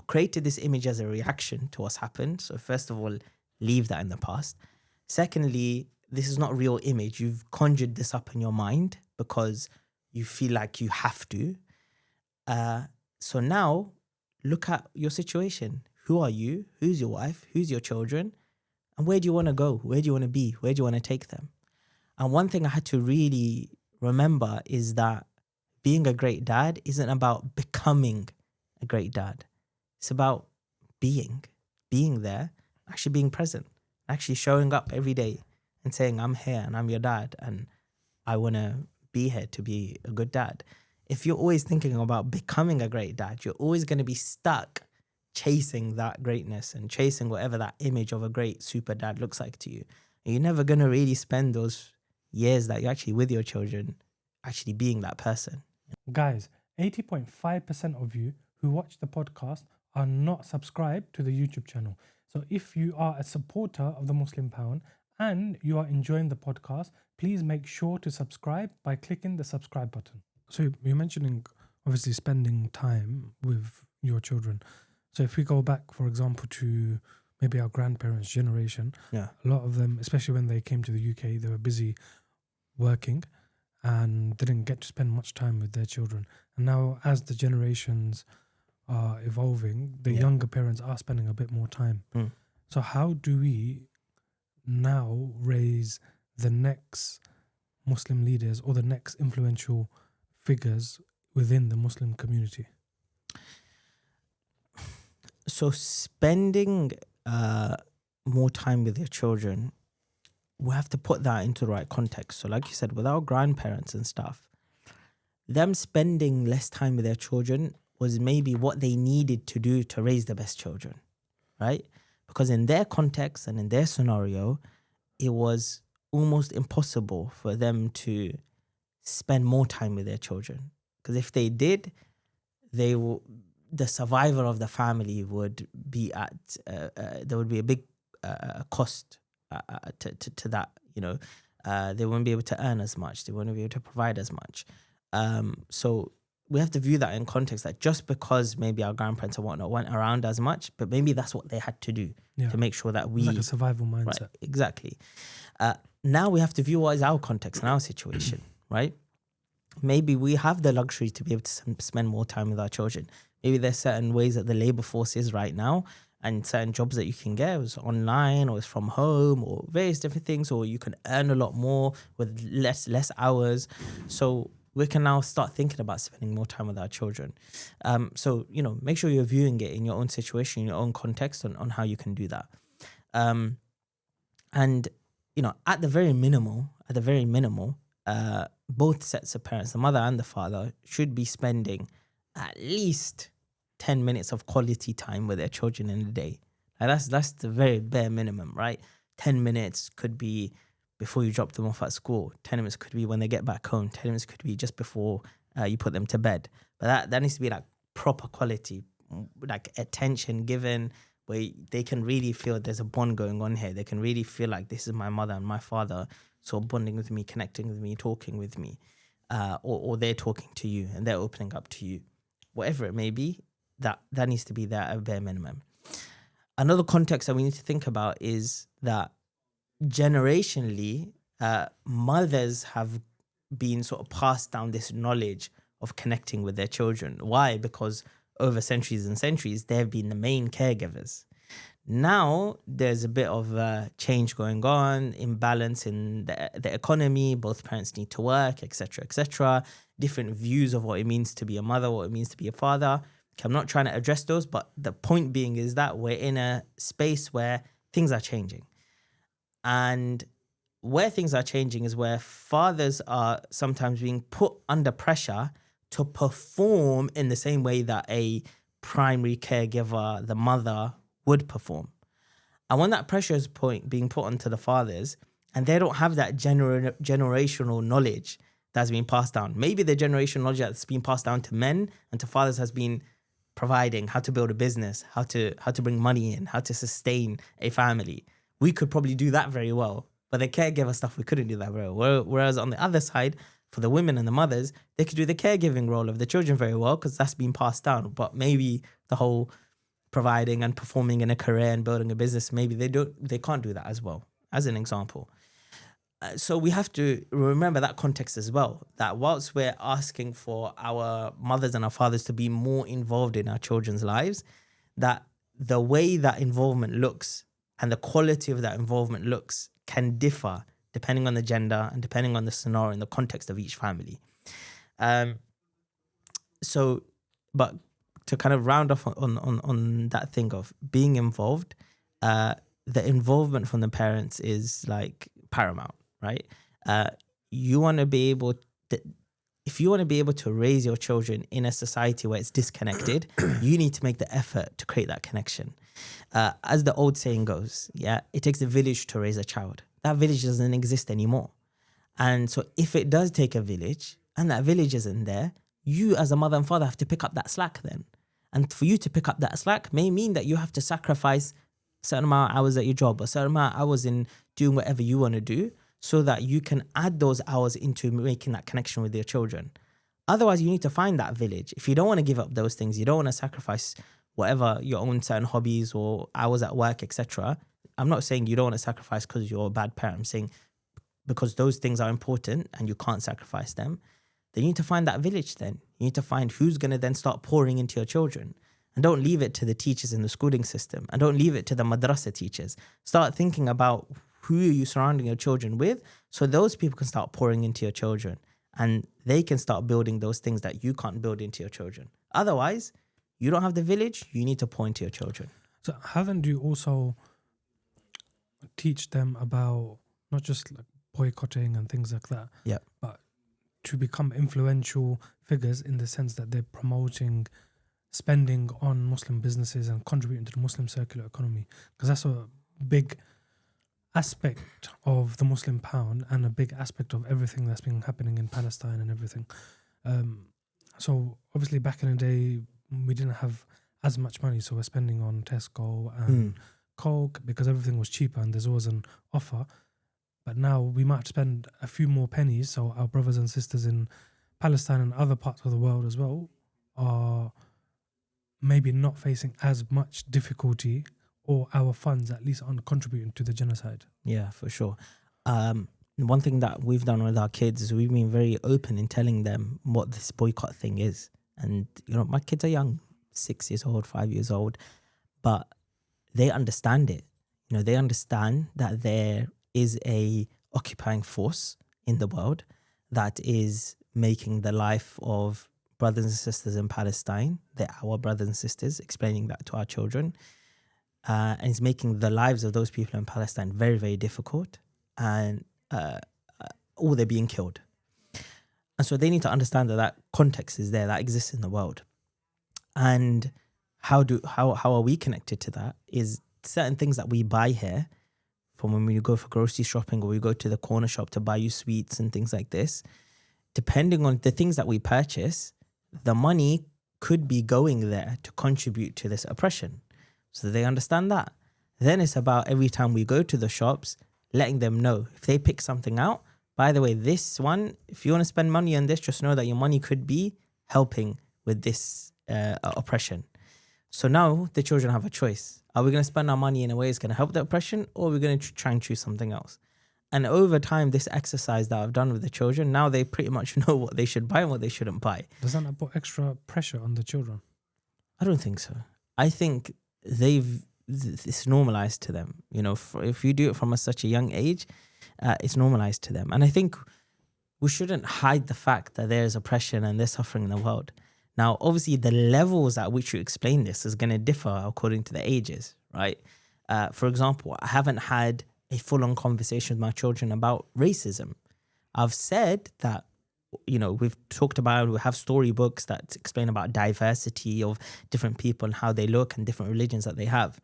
[SPEAKER 1] created this image as a reaction to what's happened. So first of all, leave that in the past. Secondly, this is not a real image. You've conjured this up in your mind because you feel like you have to. So now look at your situation. Who are you? Who's your wife? Who's your children? And where do you want to go? Where do you want to be? Where do you want to take them? And one thing I had to really remember is that being a great dad isn't about becoming a great dad. It's about being there, actually being present, actually showing up every day and saying, I'm here and I'm your dad and I want to be here to be a good dad. If you're always thinking about becoming a great dad, you're always going to be stuck chasing that greatness and chasing whatever that image of a great super dad looks like to you. And you're never going to really spend those years that you're actually with your children actually being that person.
[SPEAKER 2] Guys, 80.5% of you who watch the podcast are not subscribed to the YouTube channel. So if you are a supporter of the Muslim Pound and you are enjoying the podcast, please make sure to subscribe by clicking the subscribe button. So you're mentioning obviously spending time with your children. So if we go back, for example, to maybe our grandparents' generation,
[SPEAKER 1] Yeah.
[SPEAKER 2] a lot of them, especially when they came to the UK, they were busy working and didn't get to spend much time with their children. And now as the generations are evolving, the younger parents are spending a bit more time. So how do we now raise the next Muslim leaders or the next influential figures within the Muslim community?
[SPEAKER 1] So spending more time with your children, we have to put that into the right context. So like you said, with our grandparents and stuff, them spending less time with their children was maybe what they needed to do to raise the best children, right? Because in their context and in their scenario, it was almost impossible for them to spend more time with their children. Because if they did, the survival of the family would be at, there would be a big cost to that, you know. They wouldn't be able to earn as much. They wouldn't be able to provide as much. So we have to view that in context, that just because maybe our grandparents or whatnot weren't around as much, but maybe that's what they had to do to make sure that we...
[SPEAKER 2] It's like a survival mindset.
[SPEAKER 1] Right, exactly. Now we have to view what is our context and our situation, right? Maybe we have the luxury to be able to spend more time with our children. Maybe there's certain ways that the labor force is right now and certain jobs that you can get, it's online or it's from home or various different things, or you can earn a lot more with less hours. So we can now start thinking about spending more time with our children. So, you know, make sure you're viewing it in your own situation, in your own context on how you can do that. And, you know, at the very minimal, both sets of parents, the mother and the father, should be spending at least 10 minutes of quality time with their children in a day. Like that's the very bare minimum, right? 10 minutes could be before you drop them off at school. 10 minutes could be when they get back home. 10 minutes could be just before you put them to bed. But that needs to be like proper quality, like attention given, where they can really feel there's a bond going on here. They can really feel like this is my mother and my father, so bonding with me, connecting with me, talking with me, or they're talking to you and they're opening up to you. Whatever it may be, that needs to be there at a bare minimum. Another context that we need to think about is that generationally, mothers have been sort of passed down this knowledge of connecting with their children. Why? Because over centuries and centuries, they've been the main caregivers. Now, there's a bit of change going on, imbalance in the economy, both parents need to work, etc., etc., different views of what it means to be a mother, what it means to be a father. Okay, I'm not trying to address those, but the point being is that we're in a space where things are changing. And where things are changing is where fathers are sometimes being put under pressure to perform in the same way that a primary caregiver, the mother, would perform. And when that pressure is being put onto the fathers, and they don't have that generational knowledge that's been passed down. Maybe the generational knowledge that's been passed down to men and to fathers has been providing how to build a business, how to bring money in, how to sustain a family. We could probably do that very well. But the caregiver stuff, we couldn't do that very well. Whereas on the other side, for the women and the mothers, they could do the caregiving role of the children very well because that's been passed down. But maybe the whole providing and performing in a career and building a business, maybe they can't do that as well, as an example. So we have to remember that context as well, that whilst we're asking for our mothers and our fathers to be more involved in our children's lives, that the way that involvement looks and the quality of that involvement looks can differ depending on the gender and depending on the scenario and the context of each family. But to kind of round off on that thing of being involved, the involvement from the parents is like paramount, right? You want to be able to, if you want to be able to raise your children in a society where it's disconnected, you need to make the effort to create that connection. As the old saying goes, it takes a village to raise a child. That village doesn't exist anymore. And so if it does take a village and that village isn't there, you as a mother and father have to pick up that slack then. And for you to pick up that slack may mean that you have to sacrifice a certain amount of hours at your job, a certain amount of hours in doing whatever you want to do, so that you can add those hours into making that connection with your children. Otherwise, you need to find that village. If you don't want to give up those things, you don't want to sacrifice whatever your own certain hobbies or hours at work, etc. I'm not saying you don't want to sacrifice because you're a bad parent. I'm saying because those things are important and you can't sacrifice them, then you need to find that village then. You need to find who's going to then start pouring into your children. And don't leave it to the teachers in the schooling system. And don't leave it to the madrasa teachers. Start thinking about who are you surrounding your children with, so those people can start pouring into your children. And they can start building those things that you can't build into your children. Otherwise, you don't have the village, you need to pour into your children.
[SPEAKER 2] So haven't you also teach them about not just like boycotting and things like that, but to become influential figures in the sense that they're promoting spending on Muslim businesses and contributing to the Muslim circular economy? Because that's a big aspect of the Muslim pound and a big aspect of everything that's been happening in Palestine and everything. So obviously back in the day, we didn't have as much money, so we're spending on Tesco and Coke because everything was cheaper and there's always an offer. But now we might spend a few more pennies, so our brothers and sisters in Palestine and other parts of the world as well are maybe not facing as much difficulty, or our funds at least aren't contributing to the genocide.
[SPEAKER 1] Yeah, for sure. One thing that we've done with our kids is we've been very open in telling them what this boycott thing is. And, you know, my kids are young, 6 years old, 5 years old, but they understand it. You know, they understand that there is a occupying force in the world that is making the life of brothers and sisters in Palestine, they're our brothers and sisters, explaining that to our children. And it's making the lives of those people in Palestine very, very difficult, and or they're being killed. And so they need to understand that that context is there, that exists in the world. And how are we connected to that is certain things that we buy here, from when we go for grocery shopping or we go to the corner shop to buy you sweets and things like this. Depending on the things that we purchase, the money could be going there to contribute to this oppression. So they understand that. Then it's about every time we go to the shops, letting them know if they pick something out, by the way, this one, if you want to spend money on this, just know that your money could be helping with this oppression. So now the children have a choice. Are we going to spend our money in a way that's going to help the oppression, or are we going to try and choose something else? And over time, this exercise that I've done with the children, now they pretty much know what they should buy and what they shouldn't buy.
[SPEAKER 2] Does that not put extra pressure on the children?
[SPEAKER 1] I don't think so. I think it's normalized to them. You know, if you do it from such a young age, it's normalized to them. And I think we shouldn't hide the fact that there is oppression and there's suffering in the world. Now, obviously, the levels at which you explain this is going to differ according to the ages, right? For example, I haven't had a full-on conversation with my children about racism. I've said that, you know, we've talked about, we have storybooks that explain about diversity of different people and how they look and different religions that they have.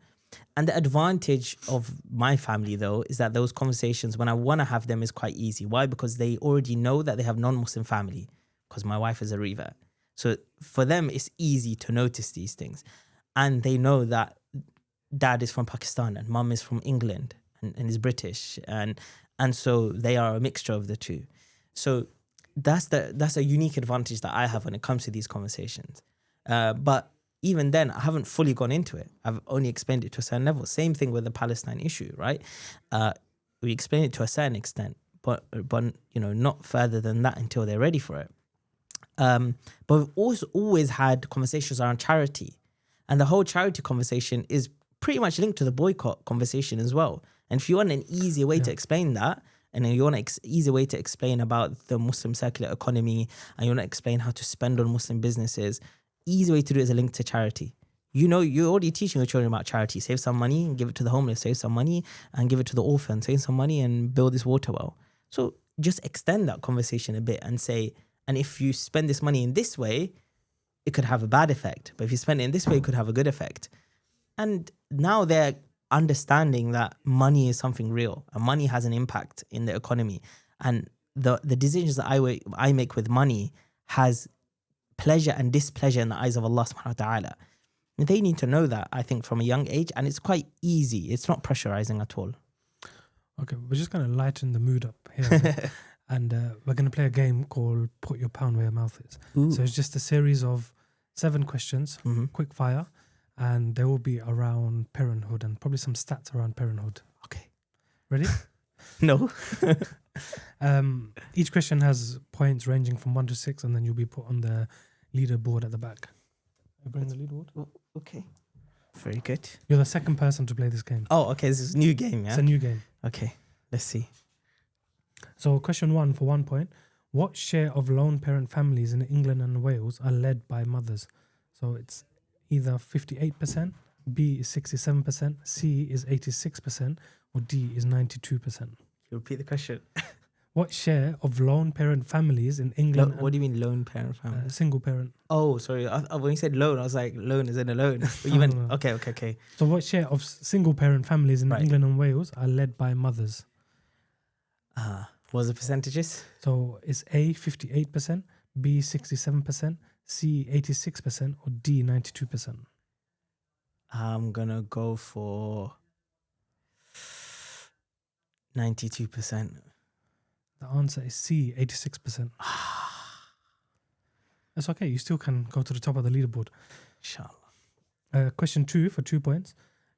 [SPEAKER 1] And the advantage of my family, though, is that those conversations, when I want to have them, is quite easy. Why? Because they already know that they have non-Muslim family, because my wife is a revert. So for them, it's easy to notice these things. And they know that dad is from Pakistan and mum is from England and is British. And so they are a mixture of the two. So that's a unique advantage that I have when it comes to these conversations. But even then, I haven't fully gone into it. I've only explained it to a certain level. Same thing with the Palestine issue, right? We explain it to a certain extent, but not further than that until they're ready for it. But we've also always had conversations around charity, and the whole charity conversation is pretty much linked to the boycott conversation as well. And if you want an easier way to explain that, and then you want an easy way to explain about the Muslim circular economy, and you want to explain how to spend on Muslim businesses, easy way to do it is a link to charity. You're already teaching your children about charity. Save some money and give it to the homeless. Save some money and give it to the orphan. Save some money and build this water well. So just extend that conversation a bit and say, and if you spend this money in this way, it could have a bad effect. But if you spend it in this way, it could have a good effect. And now they're understanding that money is something real and money has an impact in the economy. And the decisions that I make with money has pleasure and displeasure in the eyes of Allah subhanahu wa ta'ala. They need to know that, I think, from a young age, and it's quite easy. It's not pressurizing at all.
[SPEAKER 2] Okay, we're just going to lighten the mood up here. And we're going to play a game called Put Your Pound Where Your Mouth Is.
[SPEAKER 1] Ooh.
[SPEAKER 2] So it's just a series of 7 questions, quick fire, and they will be around parenthood and probably some stats around parenthood.
[SPEAKER 1] Okay.
[SPEAKER 2] Ready?
[SPEAKER 1] No.
[SPEAKER 2] Each question has points ranging from 1 to 6, and then you'll be put on the leaderboard at the back. I bring the leaderboard.
[SPEAKER 1] Okay. Very good.
[SPEAKER 2] You're the second person to play this game.
[SPEAKER 1] Oh, okay. This is a new game, yeah?
[SPEAKER 2] It's a new game.
[SPEAKER 1] Okay. Let's see.
[SPEAKER 2] So question 1 for 1 point. What share of lone parent families in England and Wales are led by mothers? So it's either 58%, B is 67%, C is 86%, or D is 92%.
[SPEAKER 1] Can you repeat the question?
[SPEAKER 2] What share of lone parent families in England?
[SPEAKER 1] What do you mean lone parent family?
[SPEAKER 2] Single parent.
[SPEAKER 1] Oh, sorry. When you said loan, I was like, loan is in a loan. But you
[SPEAKER 2] No.
[SPEAKER 1] Okay.
[SPEAKER 2] So what share of single parent families in
[SPEAKER 1] Right.
[SPEAKER 2] England and Wales are led by mothers?
[SPEAKER 1] What was the percentages?
[SPEAKER 2] So it's A 58%, B 67%, C 86%, or D 92%.
[SPEAKER 1] I'm going to go for 92%.
[SPEAKER 2] The answer is C 86%. That's okay. You still can go to the top of the leaderboard.
[SPEAKER 1] Inshallah.
[SPEAKER 2] Question 2 for 2 points.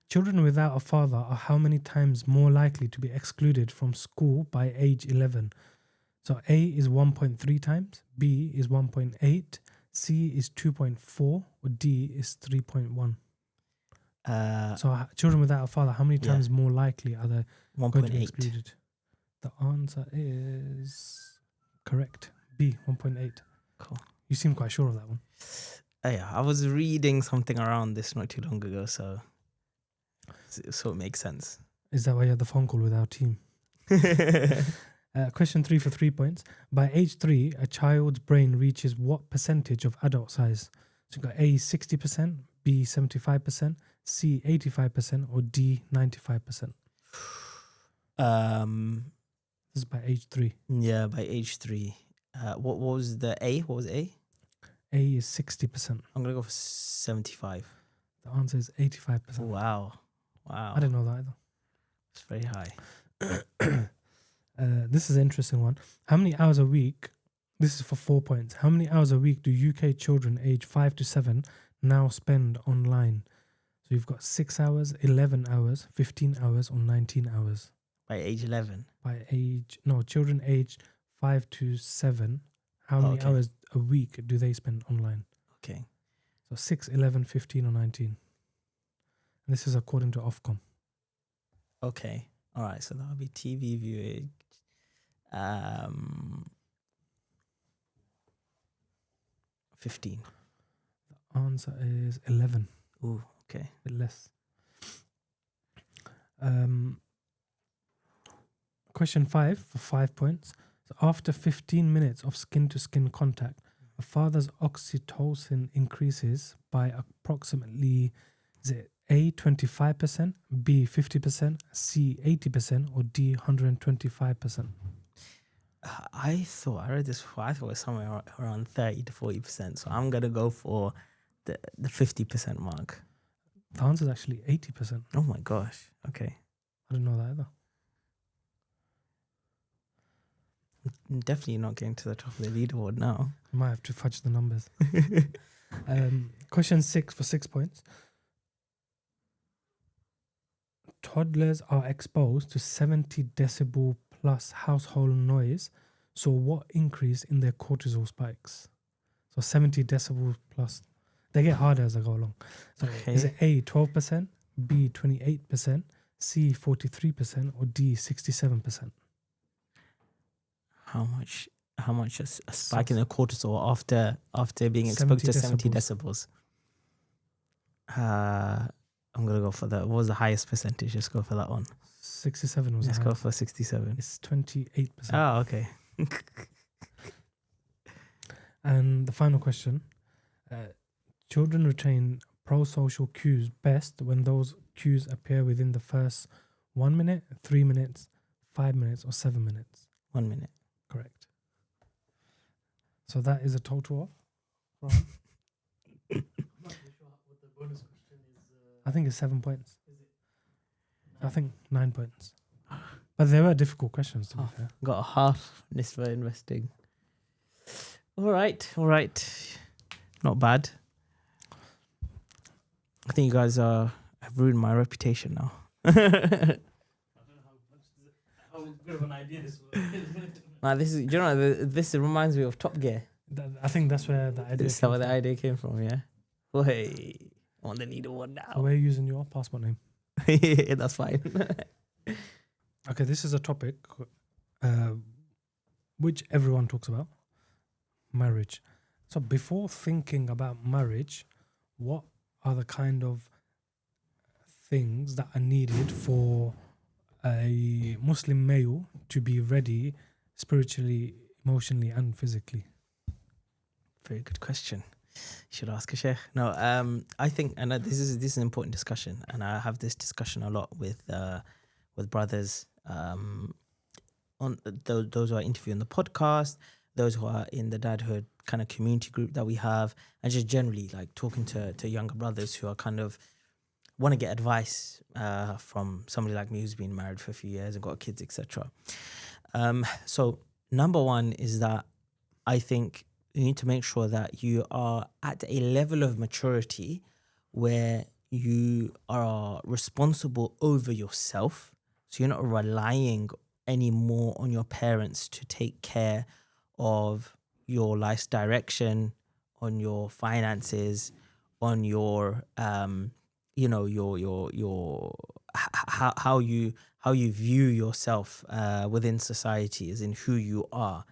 [SPEAKER 2] Children without a father are how many times more likely to be excluded from school by age 11? So A is 1.3 times, B is 1.8, C is 2.4, or D is 3.1. So children without a father, how many times more likely are they going to be
[SPEAKER 1] 1.8.
[SPEAKER 2] excluded? The answer is correct. B, 1.8.
[SPEAKER 1] Cool.
[SPEAKER 2] You seem quite sure of that one.
[SPEAKER 1] Yeah, I was reading something around this not too long ago, so it makes sense.
[SPEAKER 2] Is that why you had the phone call with our team? Question 3 for 3 points. By age 3, a child's brain reaches what percentage of adult size? So you've got A 60%, B 75%, C 85%, or D 95%. This is by age 3.
[SPEAKER 1] Yeah, by age 3. What was the A? What was A?
[SPEAKER 2] A is 60%.
[SPEAKER 1] I'm gonna go for 75.
[SPEAKER 2] The answer is 85%.
[SPEAKER 1] Wow.
[SPEAKER 2] I didn't know that either.
[SPEAKER 1] It's very high.
[SPEAKER 2] This is an interesting one. How many hours a week? This is for 4 points. How many hours a week do UK children aged 5 to 7 now spend online? So you've got 6 hours, 11 hours, 15 hours, or 19 hours.
[SPEAKER 1] By age 11.
[SPEAKER 2] Children aged 5 to 7. How many hours a week do they spend online?
[SPEAKER 1] Okay.
[SPEAKER 2] So 6, 11, 15, or 19. And this is according to Ofcom.
[SPEAKER 1] Okay. All right. So that would be TV viewing. 15.
[SPEAKER 2] The answer is 11.
[SPEAKER 1] Ooh, okay.
[SPEAKER 2] A bit less. Question 5 for 5 points. So after 15 minutes of skin-to-skin contact, a father's oxytocin increases by approximately, is it A, 25%, B, 50%, C, 80%, or D, 125%?
[SPEAKER 1] I read this before. I thought it was somewhere around 30 to 40%. So I'm going to go for the 50% mark.
[SPEAKER 2] The answer is actually 80%.
[SPEAKER 1] Oh my gosh. Okay.
[SPEAKER 2] I didn't know that either.
[SPEAKER 1] I'm definitely not getting to the top of the leaderboard now.
[SPEAKER 2] I might have to fudge the numbers. Question 6 for 6 points. Toddlers are exposed to 70 decibel plus household noise. So what increase in their cortisol spikes? So 70 decibel plus. They get harder as they go along. So is it A, 12%, B, 28%, C, 43%, or D, 67%?
[SPEAKER 1] How much a spike in the cortisol after being exposed to 70 decibels? I'm gonna go for that. What was the highest percentage? Let's go for that one.
[SPEAKER 2] 67 was.
[SPEAKER 1] Let's go for 67.
[SPEAKER 2] It's 28%.
[SPEAKER 1] Oh, okay.
[SPEAKER 2] And the final question: children retain pro-social cues best when those cues appear within the first 1 minute, 3 minutes, 5 minutes, or 7 minutes.
[SPEAKER 1] 1 minute.
[SPEAKER 2] Correct. So that is a total of. I think it's 7 points. I think 9 points. But they were difficult questions, to be fair.
[SPEAKER 1] Got a half nisfa investing. All right. Not bad. I think you guys have ruined my reputation now. I don't know how good of an idea this was. This reminds me of Top Gear.
[SPEAKER 2] I think that's where the idea
[SPEAKER 1] This is where the idea came from, yeah? Well, hey, I want the leader one now.
[SPEAKER 2] So we're using your passport name.
[SPEAKER 1] Yeah, that's fine.
[SPEAKER 2] Okay, this is a topic which everyone talks about. Marriage. So before thinking about marriage, what are the kind of things that are needed for a Muslim male to be ready spiritually, emotionally, and physically?
[SPEAKER 1] Very good question. You should ask a sheikh. No, I think, and this is an important discussion, and I have this discussion a lot with brothers, on those who are interviewing the podcast, those who are in the dadhood kind of community group that we have, and just generally like talking to younger brothers who are kind of want to get advice from somebody like me who's been married for a few years and got kids, etc. So number one is that I think you need to make sure that you are at a level of maturity where you are responsible over yourself. So you're not relying anymore on your parents to take care of your life's direction, on your finances, on your how you view yourself within society, as in who you are.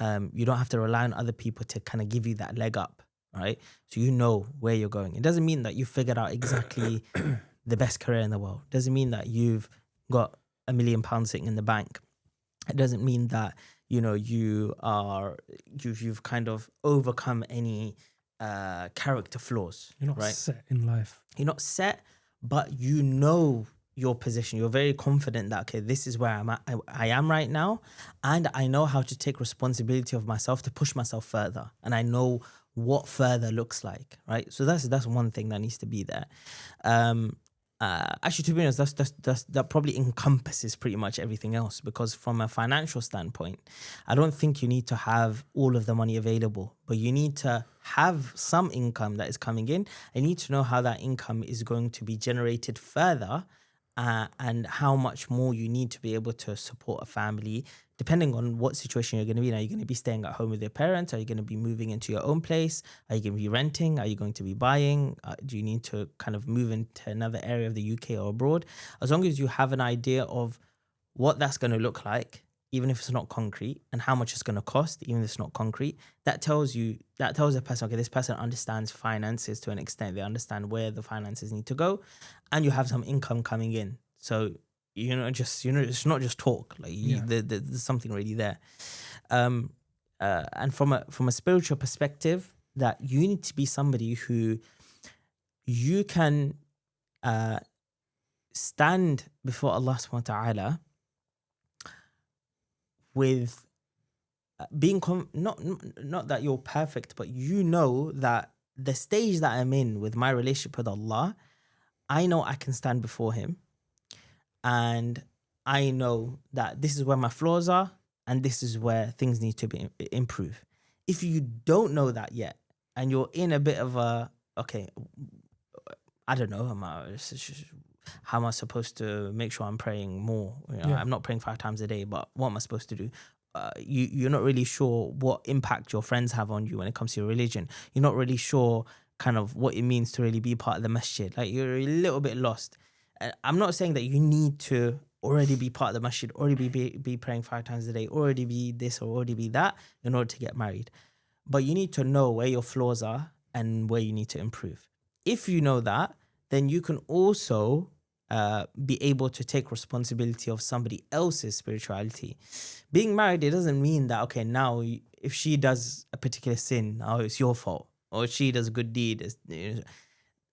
[SPEAKER 1] You don't have to rely on other people to kind of give you that leg up, right? So you know where you're going. It doesn't mean that you figured out exactly the best career in the world. It doesn't mean that you've got £1 million sitting in the bank. It doesn't mean that you've kind of overcome any character flaws.
[SPEAKER 2] You're not
[SPEAKER 1] right?
[SPEAKER 2] set in life.
[SPEAKER 1] You're not set, but you know your position. You're very confident that, okay, this is where I am right now, and I know how to take responsibility of myself to push myself further, and I know what further looks like, right? So that's one thing that needs to be there. Actually, to be honest, that probably encompasses pretty much everything else, because from a financial standpoint, I don't think you need to have all of the money available, but you need to have some income that is coming in. You need to know how that income is going to be generated further, and how much more you need to be able to support a family, depending on what situation you're going to be in. Are you going to be staying at home with your parents? Are you going to be moving into your own place? Are you going to be renting? Are you going to be buying? Do you need to kind of move into another area of the UK or abroad? As long as you have an idea of what that's going to look like, even if it's not concrete, and how much it's going to cost, even if it's not concrete, that tells the person, okay, this person understands finances to an extent. They understand where the finances need to go, and you have some income coming in. So it's not just talk. Like there's something really there. And from a spiritual perspective, that you need to be somebody who you can stand before Allah subhanahu wa ta'ala with being not that you're perfect, but you know that the stage that I'm in with my relationship with Allah, I know I can stand before Him, and I know that this is where my flaws are, and this is where things need to be improve. If you don't know that yet, and you're in a bit of a, okay, I don't know, how am I supposed to make sure I'm praying more?
[SPEAKER 2] Yeah.
[SPEAKER 1] I'm not praying 5 times a day, but what am I supposed to do? You're not really sure what impact your friends have on you when it comes to your religion. You're not really sure kind of what it means to really be part of the masjid. Like, you're a little bit lost. I'm not saying that you need to already be part of the masjid, already be praying 5 times a day, already be this or already be that in order to get married. But you need to know where your flaws are and where you need to improve. If you know that, then you can also be able to take responsibility of somebody else's spirituality. Being married, it doesn't mean that, okay, now if she does a particular sin, oh, it's your fault. Or if she does a good deed,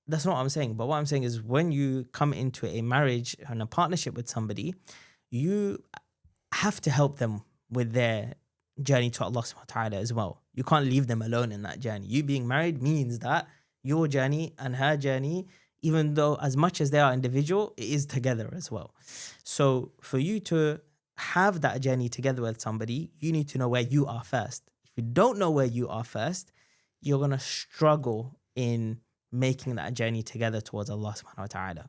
[SPEAKER 1] that's not what I'm saying. But what I'm saying is, when you come into a marriage and a partnership with somebody, you have to help them with their journey to Allah subhanahu wa ta'ala as well. You can't leave them alone in that journey. You being married means that your journey and her journey, even though as much as they are individual, it is together as well. So for you to have that journey together with somebody, you need to know where you are first. If you don't know where you are first, you're going to struggle in making that journey together towards Allah subhanahu wa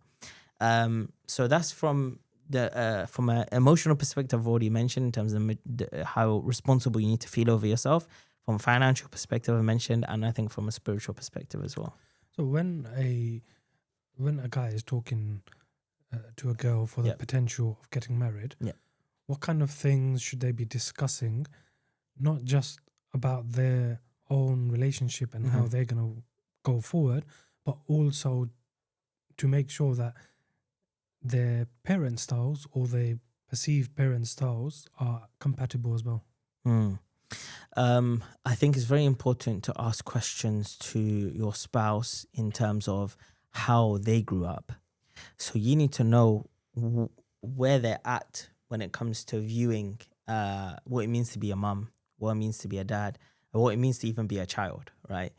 [SPEAKER 1] ta'ala. So that's from an emotional perspective I've already mentioned, in terms of how responsible you need to feel over yourself. From a financial perspective I mentioned, and I think from a spiritual perspective as well.
[SPEAKER 2] So when a guy is talking to a girl for the
[SPEAKER 1] Yeah.
[SPEAKER 2] potential of getting married,
[SPEAKER 1] Yeah.
[SPEAKER 2] what kind of things should they be discussing, not just about their own relationship and how they're going to go forward, but also to make sure that their parent styles or their perceived parent styles are compatible as well?
[SPEAKER 1] I think it's very important to ask questions to your spouse in terms of how they grew up. So you need to know where they're at when it comes to viewing what it means to be a mum, what it means to be a dad, or what it means to even be a child, right?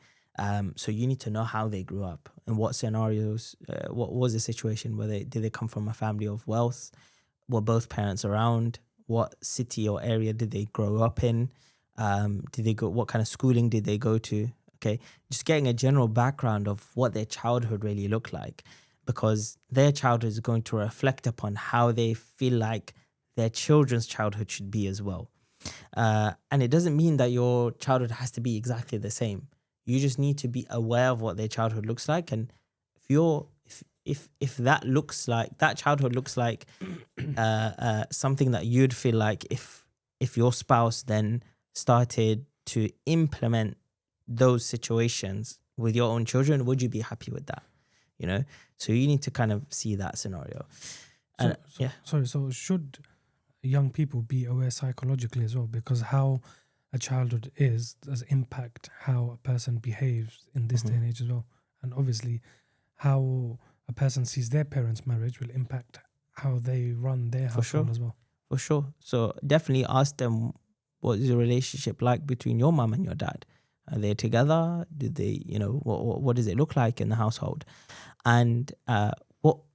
[SPEAKER 1] So you need to know how they grew up and what scenarios, what was the situation, did they come from a family of wealth? Were both parents around? What city or area did they grow up in? What kind of schooling did they go to? Okay, just getting a general background of what their childhood really looked like, because their childhood is going to reflect upon how they feel like their children's childhood should be as well. And it doesn't mean that your childhood has to be exactly the same. You just need to be aware of what their childhood looks like, and if that looks like, that childhood looks like something that you'd feel like if your spouse then started to implement those situations with your own children, would you be happy with that? So you need to kind of see that scenario. And
[SPEAKER 2] So should young people be aware psychologically as well? Because how a childhood does impact how a person behaves in this day and age as well. And obviously how a person sees their parents' marriage will impact how they run their household as well.
[SPEAKER 1] For sure. So definitely ask them, what is your relationship like between your mum and your dad? Are they together? Did they, what does it look like in the household? And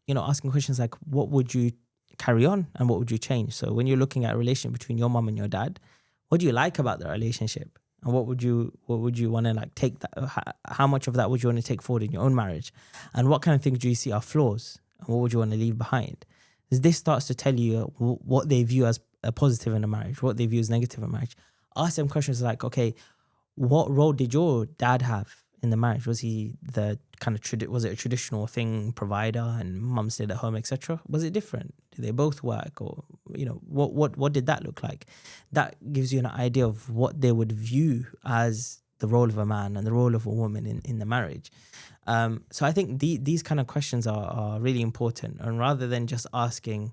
[SPEAKER 1] asking questions like, what would you carry on and what would you change? So when you're looking at a relationship between your mum and your dad, what do you like about the relationship? And what would you want to like take that? How much of that would you want to take forward in your own marriage? And what kind of things do you see are flaws? And what would you want to leave behind? As this starts to tell you what they view as a positive in a marriage, what they view as negative in a marriage. Ask them questions like, okay, what role did your dad have in the marriage? Was he the kind of was it a traditional thing, provider, and mum stayed at home, etc.? Was it different? Did they both work, or what did that look like? That gives you an idea of what they would view as the role of a man and the role of a woman in the marriage. So I think these kind of questions are really important, and rather than just asking,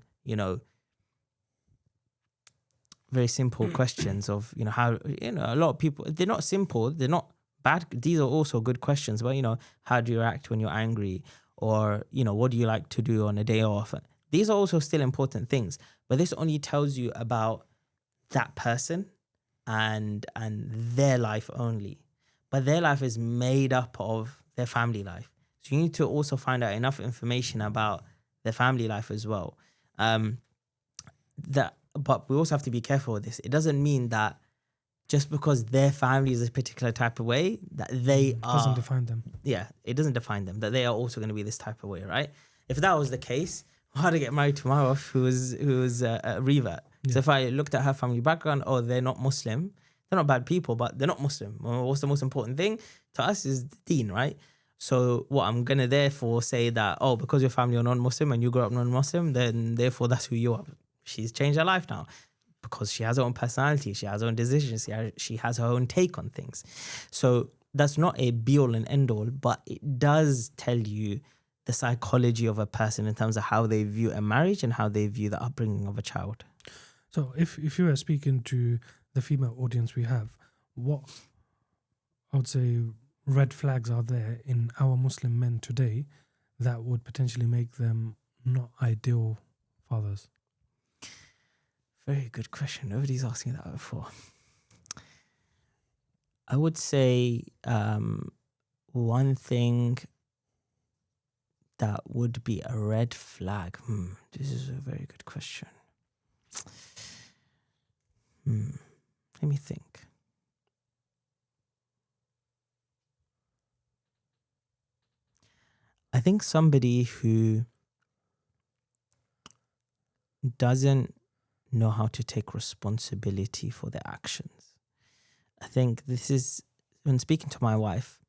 [SPEAKER 1] very simple questions of, how, a lot of people, they're not simple, they're not bad. These are also good questions, but, how do you react when you're angry? Or, what do you like to do on a day off? These are also still important things, but this only tells you about that person and their life only. But their life is made up of their family life. So you need to also find out enough information about their family life as well. But we also have to be careful with this. It doesn't mean that just because their family is a particular type of way, that they are...
[SPEAKER 2] Doesn't define them.
[SPEAKER 1] Yeah, it doesn't define them, that they are also going to be this type of way, right? If that was the case, why did I get married to my wife who was a revert? So if I looked at her family background, oh, they're not Muslim, they're not bad people, but they're not Muslim. Well, what's the most important thing to us is the deen, right? So what I'm going to therefore say that, oh, because your family are non-Muslim and you grew up non-Muslim, then therefore that's who you are. She's changed her life now because she has her own personality, she has her own decisions, she has her own take on things. So that's not a be-all and end-all, but it does tell you the psychology of a person in terms of how they view a marriage and how they view the upbringing of a child.
[SPEAKER 2] So if you were speaking to the female audience we have, what I would say red flags are there in our Muslim men today that would potentially make them not ideal fathers?
[SPEAKER 1] Very good question. Nobody's asking that before. I would say one thing that would be a red flag. This is a very good question. Let me think. I think somebody who doesn't know how to take responsibility for their actions. I think this is, when speaking to my wife,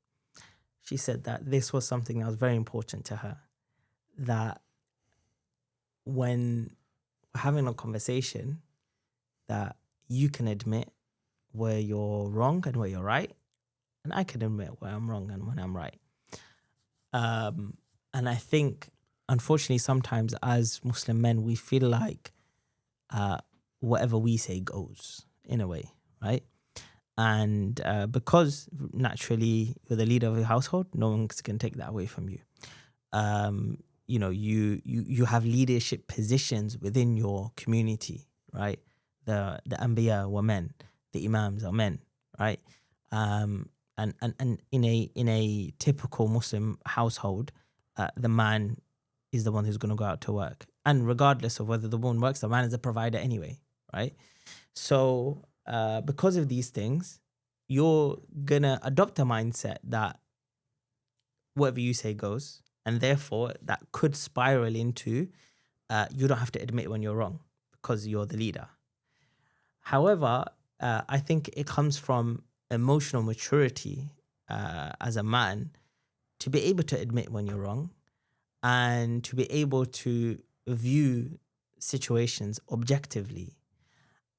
[SPEAKER 1] she said that this was something that was very important to her, that when we're having a conversation, that you can admit where you're wrong and where you're right, and I can admit where I'm wrong and when I'm right. And I think, unfortunately, sometimes as Muslim men, we feel like whatever we say goes, in a way, right? And because naturally you're the leader of your household, no one's going to take that away from you. You know, you have leadership positions within your community, right? The Anbiya were men, the Imams are men, right? And in a typical Muslim household, the man is the one who's going to go out to work. And regardless of whether the woman works, the man is a provider anyway, right? So because of these things, you're going to adopt a mindset that whatever you say goes. And therefore, that could spiral into you don't have to admit when you're wrong because you're the leader. However, I think it comes from emotional maturity as a man to be able to admit when you're wrong and to be able to view situations objectively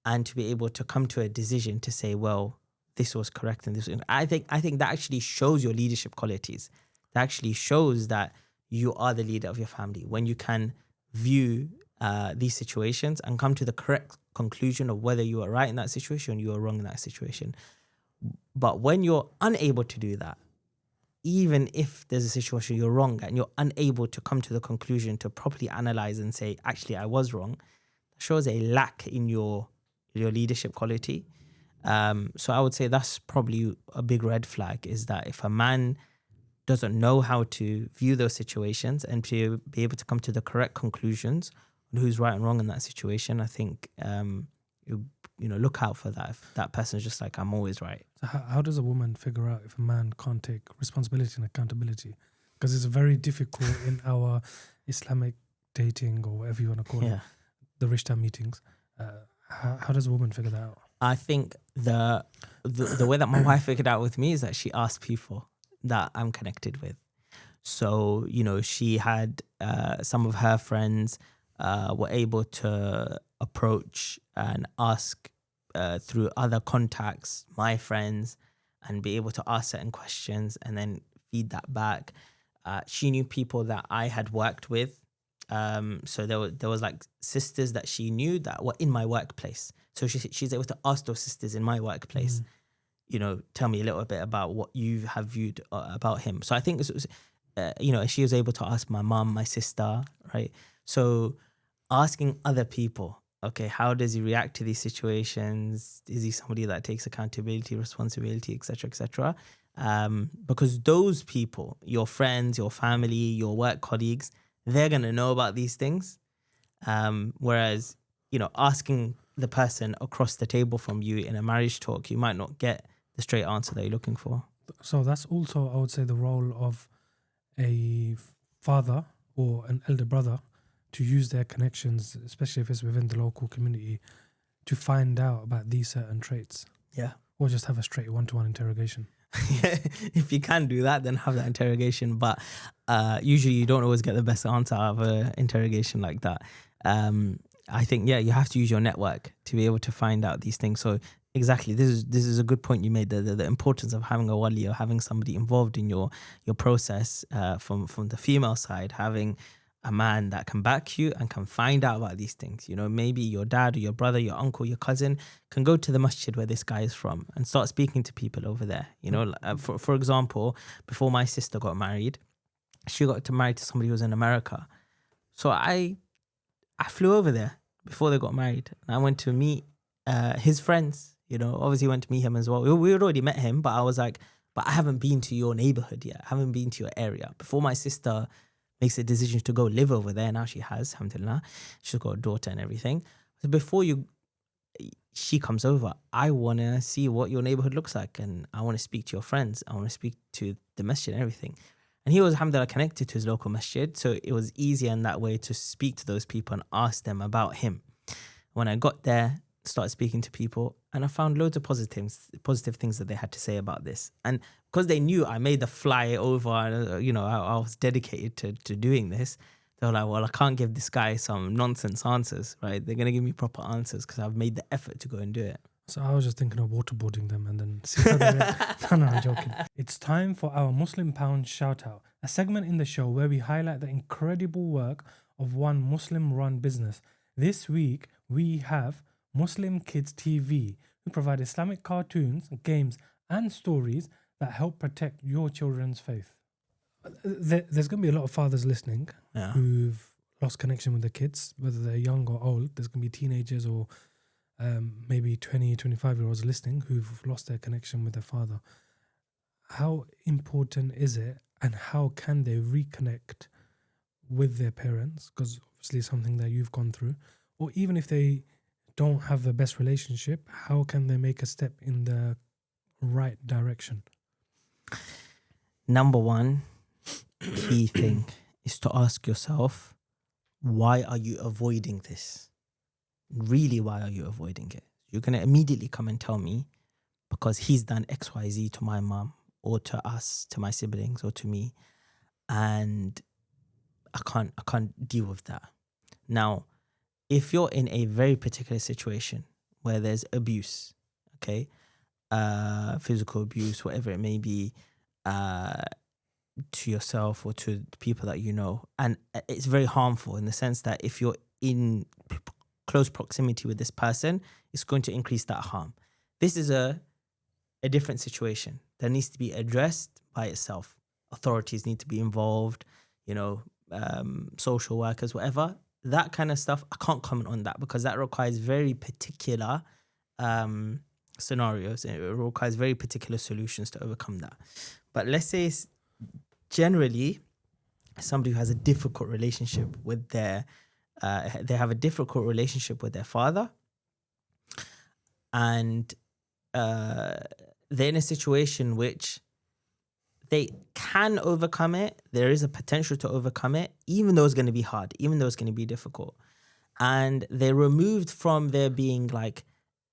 [SPEAKER 1] and to be able to come to a decision to say, well, this was correct and this was... I think that actually shows your leadership qualities. That actually shows that you are the leader of your family when you can view these situations and come to the correct conclusion of whether you are right in that situation or you are wrong in that situation. But when you're unable to do that, even if there's a situation you're wrong and you're unable to come to the conclusion to properly analyze and say, actually, I was wrong, that shows a lack in your leadership quality. So I would say that's probably a big red flag, is that if a man doesn't know how to view those situations and to be able to come to the correct conclusions on who's right and wrong in that situation, I think look out for that. If that person's just like, I'm always right.
[SPEAKER 2] So how does a woman figure out if a man can't take responsibility and accountability? Because it's very difficult in our Islamic dating or whatever you want to call it, the Rishta meetings. How does a woman figure that out?
[SPEAKER 1] I think the way that my wife figured out with me is that she asked people that I'm connected with. So, she had some of her friends were able to approach and ask through other contacts, my friends, and be able to ask certain questions and then feed that back. She knew people that I had worked with. So there was like sisters that she knew that were in my workplace. So she's able to ask those sisters in my workplace, tell me a little bit about what you have viewed about him. So I think this was, she was able to ask my mom, my sister, right? So asking other people, okay, how does he react to these situations? Is he somebody that takes accountability, responsibility, etc., etc.? Because those people, your friends, your family, your work colleagues, they're going to know about these things. Whereas, asking the person across the table from you in a marriage talk, you might not get the straight answer that you're looking for.
[SPEAKER 2] So that's also, I would say, the role of a father or an elder brother to use their connections, especially if it's within the local community, to find out about these certain traits.
[SPEAKER 1] Yeah.
[SPEAKER 2] Or just have a straight one-to-one interrogation.
[SPEAKER 1] If you can do that, then have that interrogation. But usually you don't always get the best answer out of an interrogation like that. I think, you have to use your network to be able to find out these things. So exactly, this is a good point you made, the importance of having a wali or having somebody involved in your process from the female side, having a man that can back you and can find out about these things. Maybe your dad or your brother, your uncle, your cousin can go to the masjid where this guy is from and start speaking to people over there. For example, before my sister got married, she got married to somebody who was in America. So I flew over there before they got married, and I went to meet his friends. Obviously went to meet him as well. We had already met him, but I was like, but I haven't been to your neighborhood yet. I haven't been to your area. Before my sister makes a decision to go live over there, now she has, alhamdulillah. She's got a daughter and everything. So before she comes over, I want to see what your neighborhood looks like, and I want to speak to your friends. I want to speak to the masjid and everything. And he was, alhamdulillah, connected to his local masjid, so it was easier in that way to speak to those people and ask them about him. When I got there, started speaking to people, and I found loads of positive things that they had to say about this. And because they knew I made the fly over, I was dedicated to doing this, they were like, well, I can't give this guy some nonsense answers, right? They're going to give me proper answers because I've made the effort to go and do it.
[SPEAKER 2] So I was just thinking of waterboarding them and then see how they react. No, I'm joking. It's time for our Muslim Pound shout out, a segment in the show where we highlight the incredible work of one Muslim-run business. This week, we have Muslim Kids TV, who provide Islamic cartoons, games, and stories that help protect your children's faith. There's going to be a lot of fathers listening who've lost connection with their kids, whether they're young or old. There's going to be teenagers or maybe 20, 25-year-olds listening who've lost their connection with their father. How important is it, and how can they reconnect with their parents? Because obviously it's something that you've gone through. Or even if they don't have the best relationship, how can they make a step in the right direction?
[SPEAKER 1] Number one key thing is to ask yourself, why are you avoiding this? Really, why are you avoiding it? You're going to immediately come and tell me because he's done XYZ to my mom or to us, to my siblings or to me, and I can't deal with that. Now, if you're in a very particular situation where there's abuse, okay, physical abuse, whatever it may be, to yourself or to people that you know, and it's very harmful in the sense that if you're in close proximity with this person, it's going to increase that harm. This is a different situation that needs to be addressed by itself. Authorities need to be involved, social workers, whatever. That kind of stuff, I can't comment on that because that requires very particular scenarios. It requires very particular solutions to overcome that. But let's say generally somebody who has a difficult relationship with they have a difficult relationship with their father, and they're in a situation which they can overcome it. There is a potential to overcome it, even though it's going to be hard, even though it's going to be difficult. And they're removed from there being like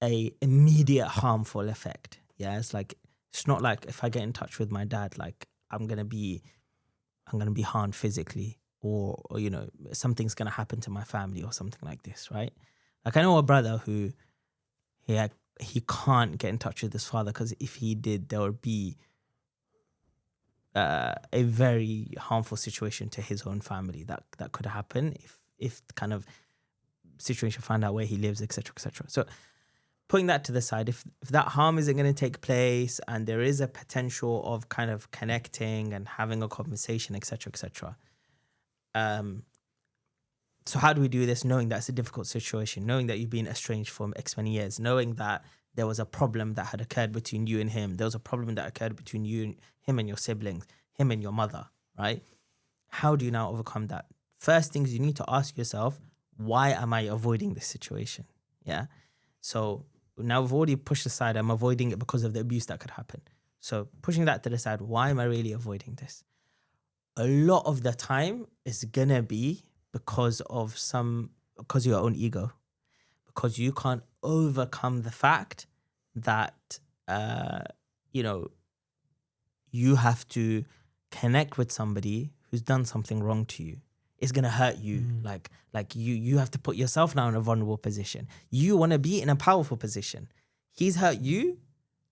[SPEAKER 1] a immediate harmful effect. Yeah, it's not like if I get in touch with my dad, like I'm gonna be harmed physically, or something's gonna happen to my family or something like this, right? Like I know a brother who he can't get in touch with his father because if he did, there would be a very harmful situation to his own family that could happen if kind of situation found out where he lives, etc., etc. So putting that to the side, if that harm isn't going to take place and there is a potential of kind of connecting and having a conversation, etc., etc. So how do we do this, knowing that's a difficult situation, knowing that you've been estranged for X many years, knowing that there was a problem that had occurred between you and him, there was a problem that occurred between him and your siblings, him and your mother, right? How do you now overcome that? First things you need to ask yourself, why am I avoiding this situation? Yeah. So now we've already pushed aside, I'm avoiding it because of the abuse that could happen. So pushing that to the side, why am I really avoiding this? A lot of the time is gonna be because of your own ego, because you can't overcome the fact that you have to connect with somebody who's done something wrong to you. It's gonna hurt you. Like you have to put yourself now in a vulnerable position. You want to be in a powerful position. He's hurt you,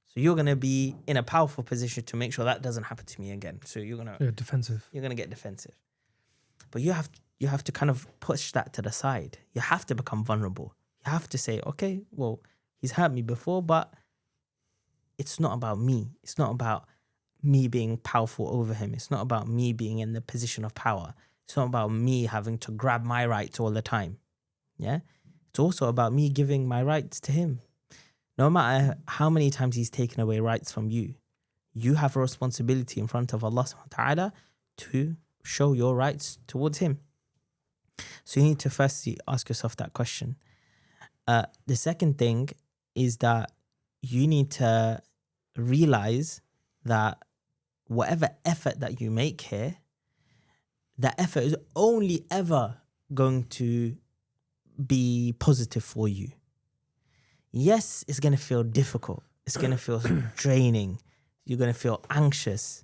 [SPEAKER 1] so you're gonna be in a powerful position to make sure that doesn't happen to me again. So you're gonna
[SPEAKER 2] defensive.
[SPEAKER 1] You're gonna get defensive. But you have to kind of push that to the side. You have to become vulnerable. You have to say, okay, well, he's hurt me before, but it's not about me. It's not about me being powerful over him. It's not about me being in the position of power. It's not about me having to grab my rights all the time. Yeah? It's also about me giving my rights to him. No matter how many times he's taken away rights from you, you have a responsibility in front of Allah subhanahu wa ta'ala to show your rights towards him. So you need to firstly ask yourself that question. The second thing is that you need to realize that whatever effort that you make here, that effort is only ever going to be positive for you. Yes, it's going to feel difficult. It's going to feel draining. You're going to feel anxious.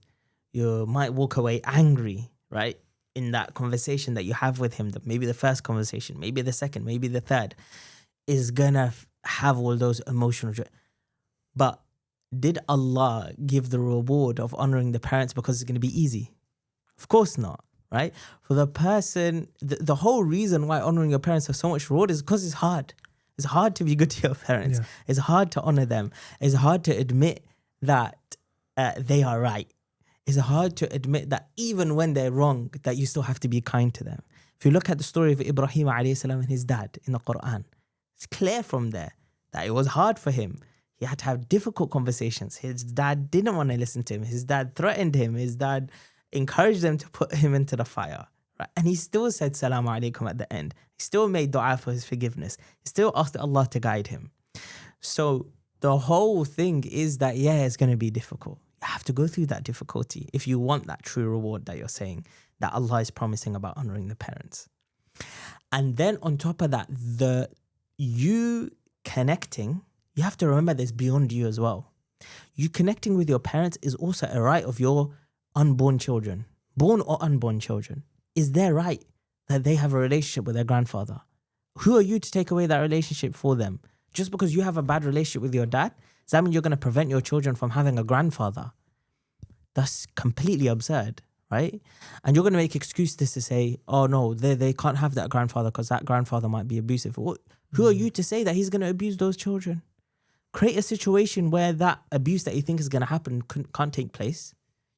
[SPEAKER 1] You might walk away angry, right? In that conversation that you have with him, maybe the first conversation, maybe the second, maybe the third, is going to have all those emotional. But did Allah give the reward of honoring the parents because it's going to be easy? Of course not, right? For the person, the whole reason why honoring your parents has so much reward is because it's hard. It's hard to be good to your parents. Yeah. It's hard to honor them. It's hard to admit that they are right. It's hard to admit that even when they're wrong, that you still have to be kind to them. If you look at the story of Ibrahim alayhi salam and his dad in the Quran, it's clear from there that it was hard for him. He had to have difficult conversations. His dad didn't want to listen to him. His dad threatened him. His dad encouraged them to put him into the fire. Right? And he still said Salaam alaikum at the end. He still made dua for his forgiveness. He still asked Allah to guide him. So the whole thing is that, yeah, it's going to be difficult. You have to go through that difficulty if you want that true reward that you're saying, that Allah is promising about honoring the parents. And then on top of that, you connecting, you have to remember there's beyond you as well. You connecting with your parents is also a right of your unborn children, born or unborn children. Is their right that they have a relationship with their grandfather. Who are you to take away that relationship for them? Just because you have a bad relationship with your dad, does that mean you're going to prevent your children from having a grandfather? That's completely absurd, right? And you're going to make excuses to say, oh no, they can't have that grandfather because that grandfather might be abusive. Who are you to say that he's going to abuse those children? Create a situation where that abuse that you think is going to happen can't take place.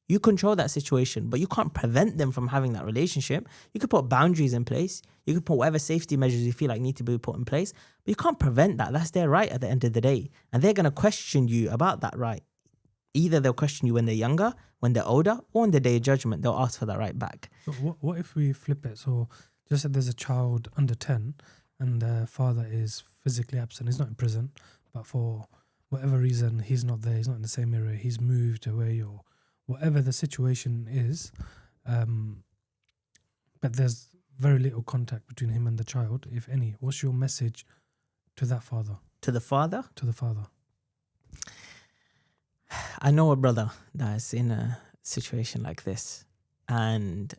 [SPEAKER 1] You control that situation, but you can't prevent them from having that relationship. You could put boundaries in place. You could put whatever safety measures you feel like need to be put in place, but you can't prevent that. That's their right at the end of the day. And they're going to question you about that right. Either they'll question you when they're younger, when they're older, or on the day of judgment, they'll ask for that right back.
[SPEAKER 2] So what if we flip it? So just that there's a child under 10 and the father is physically absent. He's not in prison, but for whatever reason, he's not there. He's not in the same area. He's moved away or whatever the situation is, but there's very little contact between him and the child, if any. What's your message to that father?
[SPEAKER 1] To the father?
[SPEAKER 2] To the father.
[SPEAKER 1] I know a brother that's in a situation like this. And,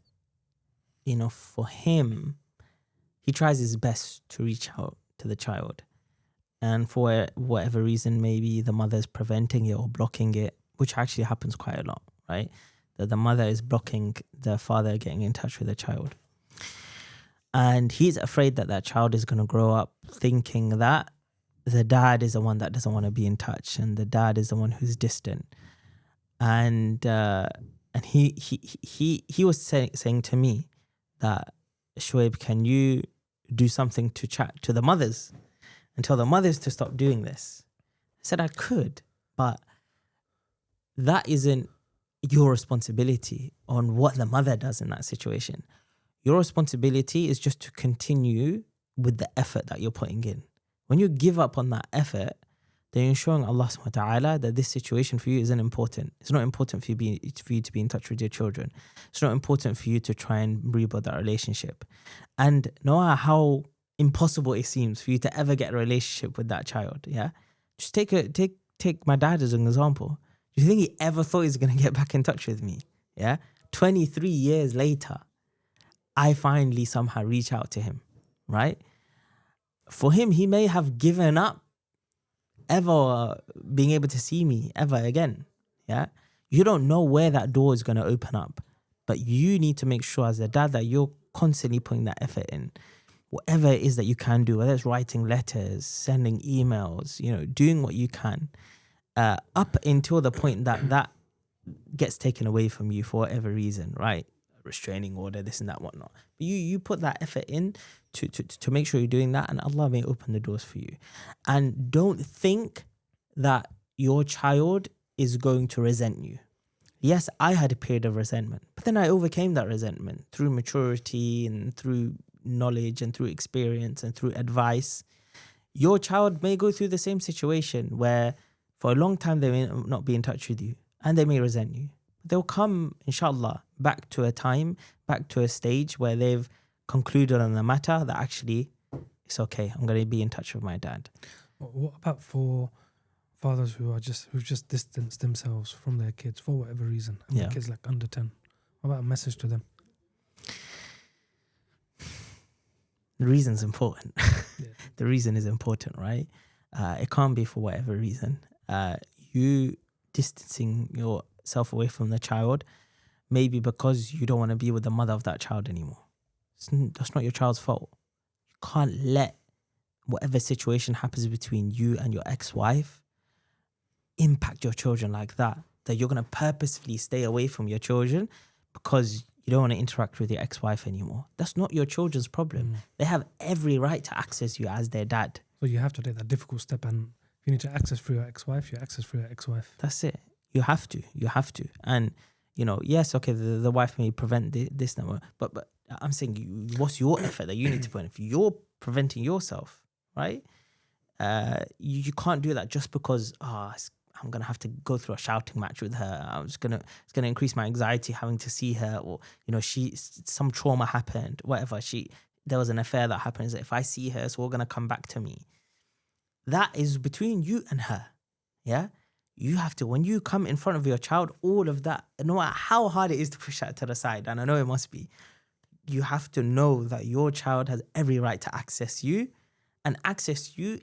[SPEAKER 1] for him, he tries his best to reach out to the child. And for whatever reason, maybe the mother's preventing it or blocking it, which actually happens quite a lot. Right? That the mother is blocking the father getting in touch with the child. And he's afraid that that child is going to grow up thinking that the dad is the one that doesn't want to be in touch and the dad is the one who's distant. And he was saying to me that, Shoaib, can you do something to chat to the mothers and tell the mothers to stop doing this? I said I could, but that isn't your responsibility on what the mother does in that situation. Your responsibility is just to continue with the effort that you're putting in. When you give up on that effort, then you're showing Allah subhanahu wa ta'ala that this situation for you isn't important. It's not important for you to be in touch with your children. It's not important for you to try and rebuild that relationship. And no matter how impossible it seems for you to ever get a relationship with that child, yeah? Just take my dad as an example. Do you think he ever thought he was going to get back in touch with me? Yeah? 23 years later, I finally somehow reach out to him, right? For him, he may have given up ever being able to see me ever again, yeah? You don't know where that door is going to open up, but you need to make sure as a dad that you're constantly putting that effort in. Whatever it is that you can do, whether it's writing letters, sending emails, doing what you can, up until the point that gets taken away from you for whatever reason, right? Restraining order, this and that, whatnot. But you put that effort in to make sure you're doing that, and Allah may open the doors for you. And don't think that your child is going to resent you. Yes, I had a period of resentment, but then I overcame that resentment through maturity and through knowledge and through experience and through advice. Your child may go through the same situation where for a long time they may not be in touch with you and they may resent you. They'll come, inshallah, back to a stage where they've concluded on the matter that actually it's okay, I'm going to be in touch with my dad.
[SPEAKER 2] What about for fathers who've just distanced themselves from their kids for whatever reason? And their kids like under 10. What about a message to them?
[SPEAKER 1] The reason's important. The reason is important, right? It can't be for whatever reason. You distancing yourself away from the child, maybe because you don't want to be with the mother of that child anymore. That's not your child's fault. You can't let whatever situation happens between you and your ex-wife impact your children like that you're going to purposefully stay away from your children because you don't want to interact with your ex-wife anymore. That's not your children's problem. They have every right to access you as their dad.
[SPEAKER 2] So you have to take that difficult step, and if you need to access through your ex-wife, you access through your ex-wife.
[SPEAKER 1] That's it. You have to. And, yes, okay, the wife may prevent this, but I'm saying, what's your effort that you need to put in? If you're preventing yourself, right? You can't do that just because, I'm going to have to go through a shouting match with her. It's going to increase my anxiety having to see her, or, some trauma happened, whatever. There was an affair that happened. If I see her, it's all going to come back to me. That is between you and her. Yeah. You have to, when you come in front of your child, all of that, no matter how hard it is to push that to the side, and I know it must be, you have to know that your child has every right to access you, and access you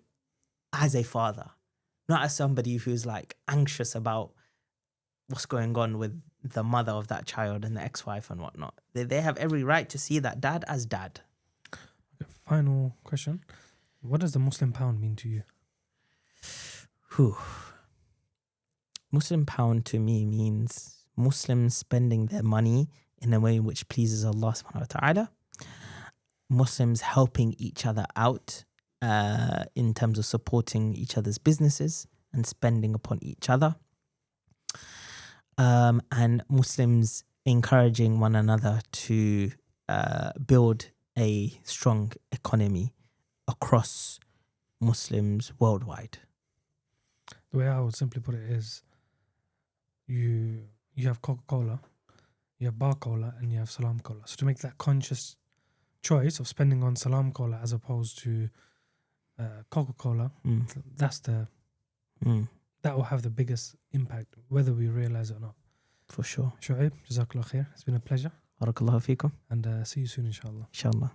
[SPEAKER 1] as a father, not as somebody who's like anxious about what's going on with the mother of that child and the ex-wife and whatnot. They have every right to see that dad as dad.
[SPEAKER 2] Okay, final question. What does the Muslim pound mean to you?
[SPEAKER 1] Muslim pound to me means Muslims spending their money in a way which pleases Allah subhanahu wa ta'ala. Muslims helping each other out in terms of supporting each other's businesses and spending upon each other. And Muslims encouraging one another to build a strong economy across Muslims worldwide.
[SPEAKER 2] The way I would simply put it is, you have Coca-Cola, you have Bar Cola, and you have Salam Cola. So to make that conscious choice of spending on Salam Cola as opposed to Coca-Cola, that will have the biggest impact, whether we realize it or not.
[SPEAKER 1] For sure.
[SPEAKER 2] Shoaib, Jazakallah khair. It's been a pleasure.
[SPEAKER 1] Barakallahu feekum.
[SPEAKER 2] And see you soon, inshallah.
[SPEAKER 1] Inshallah.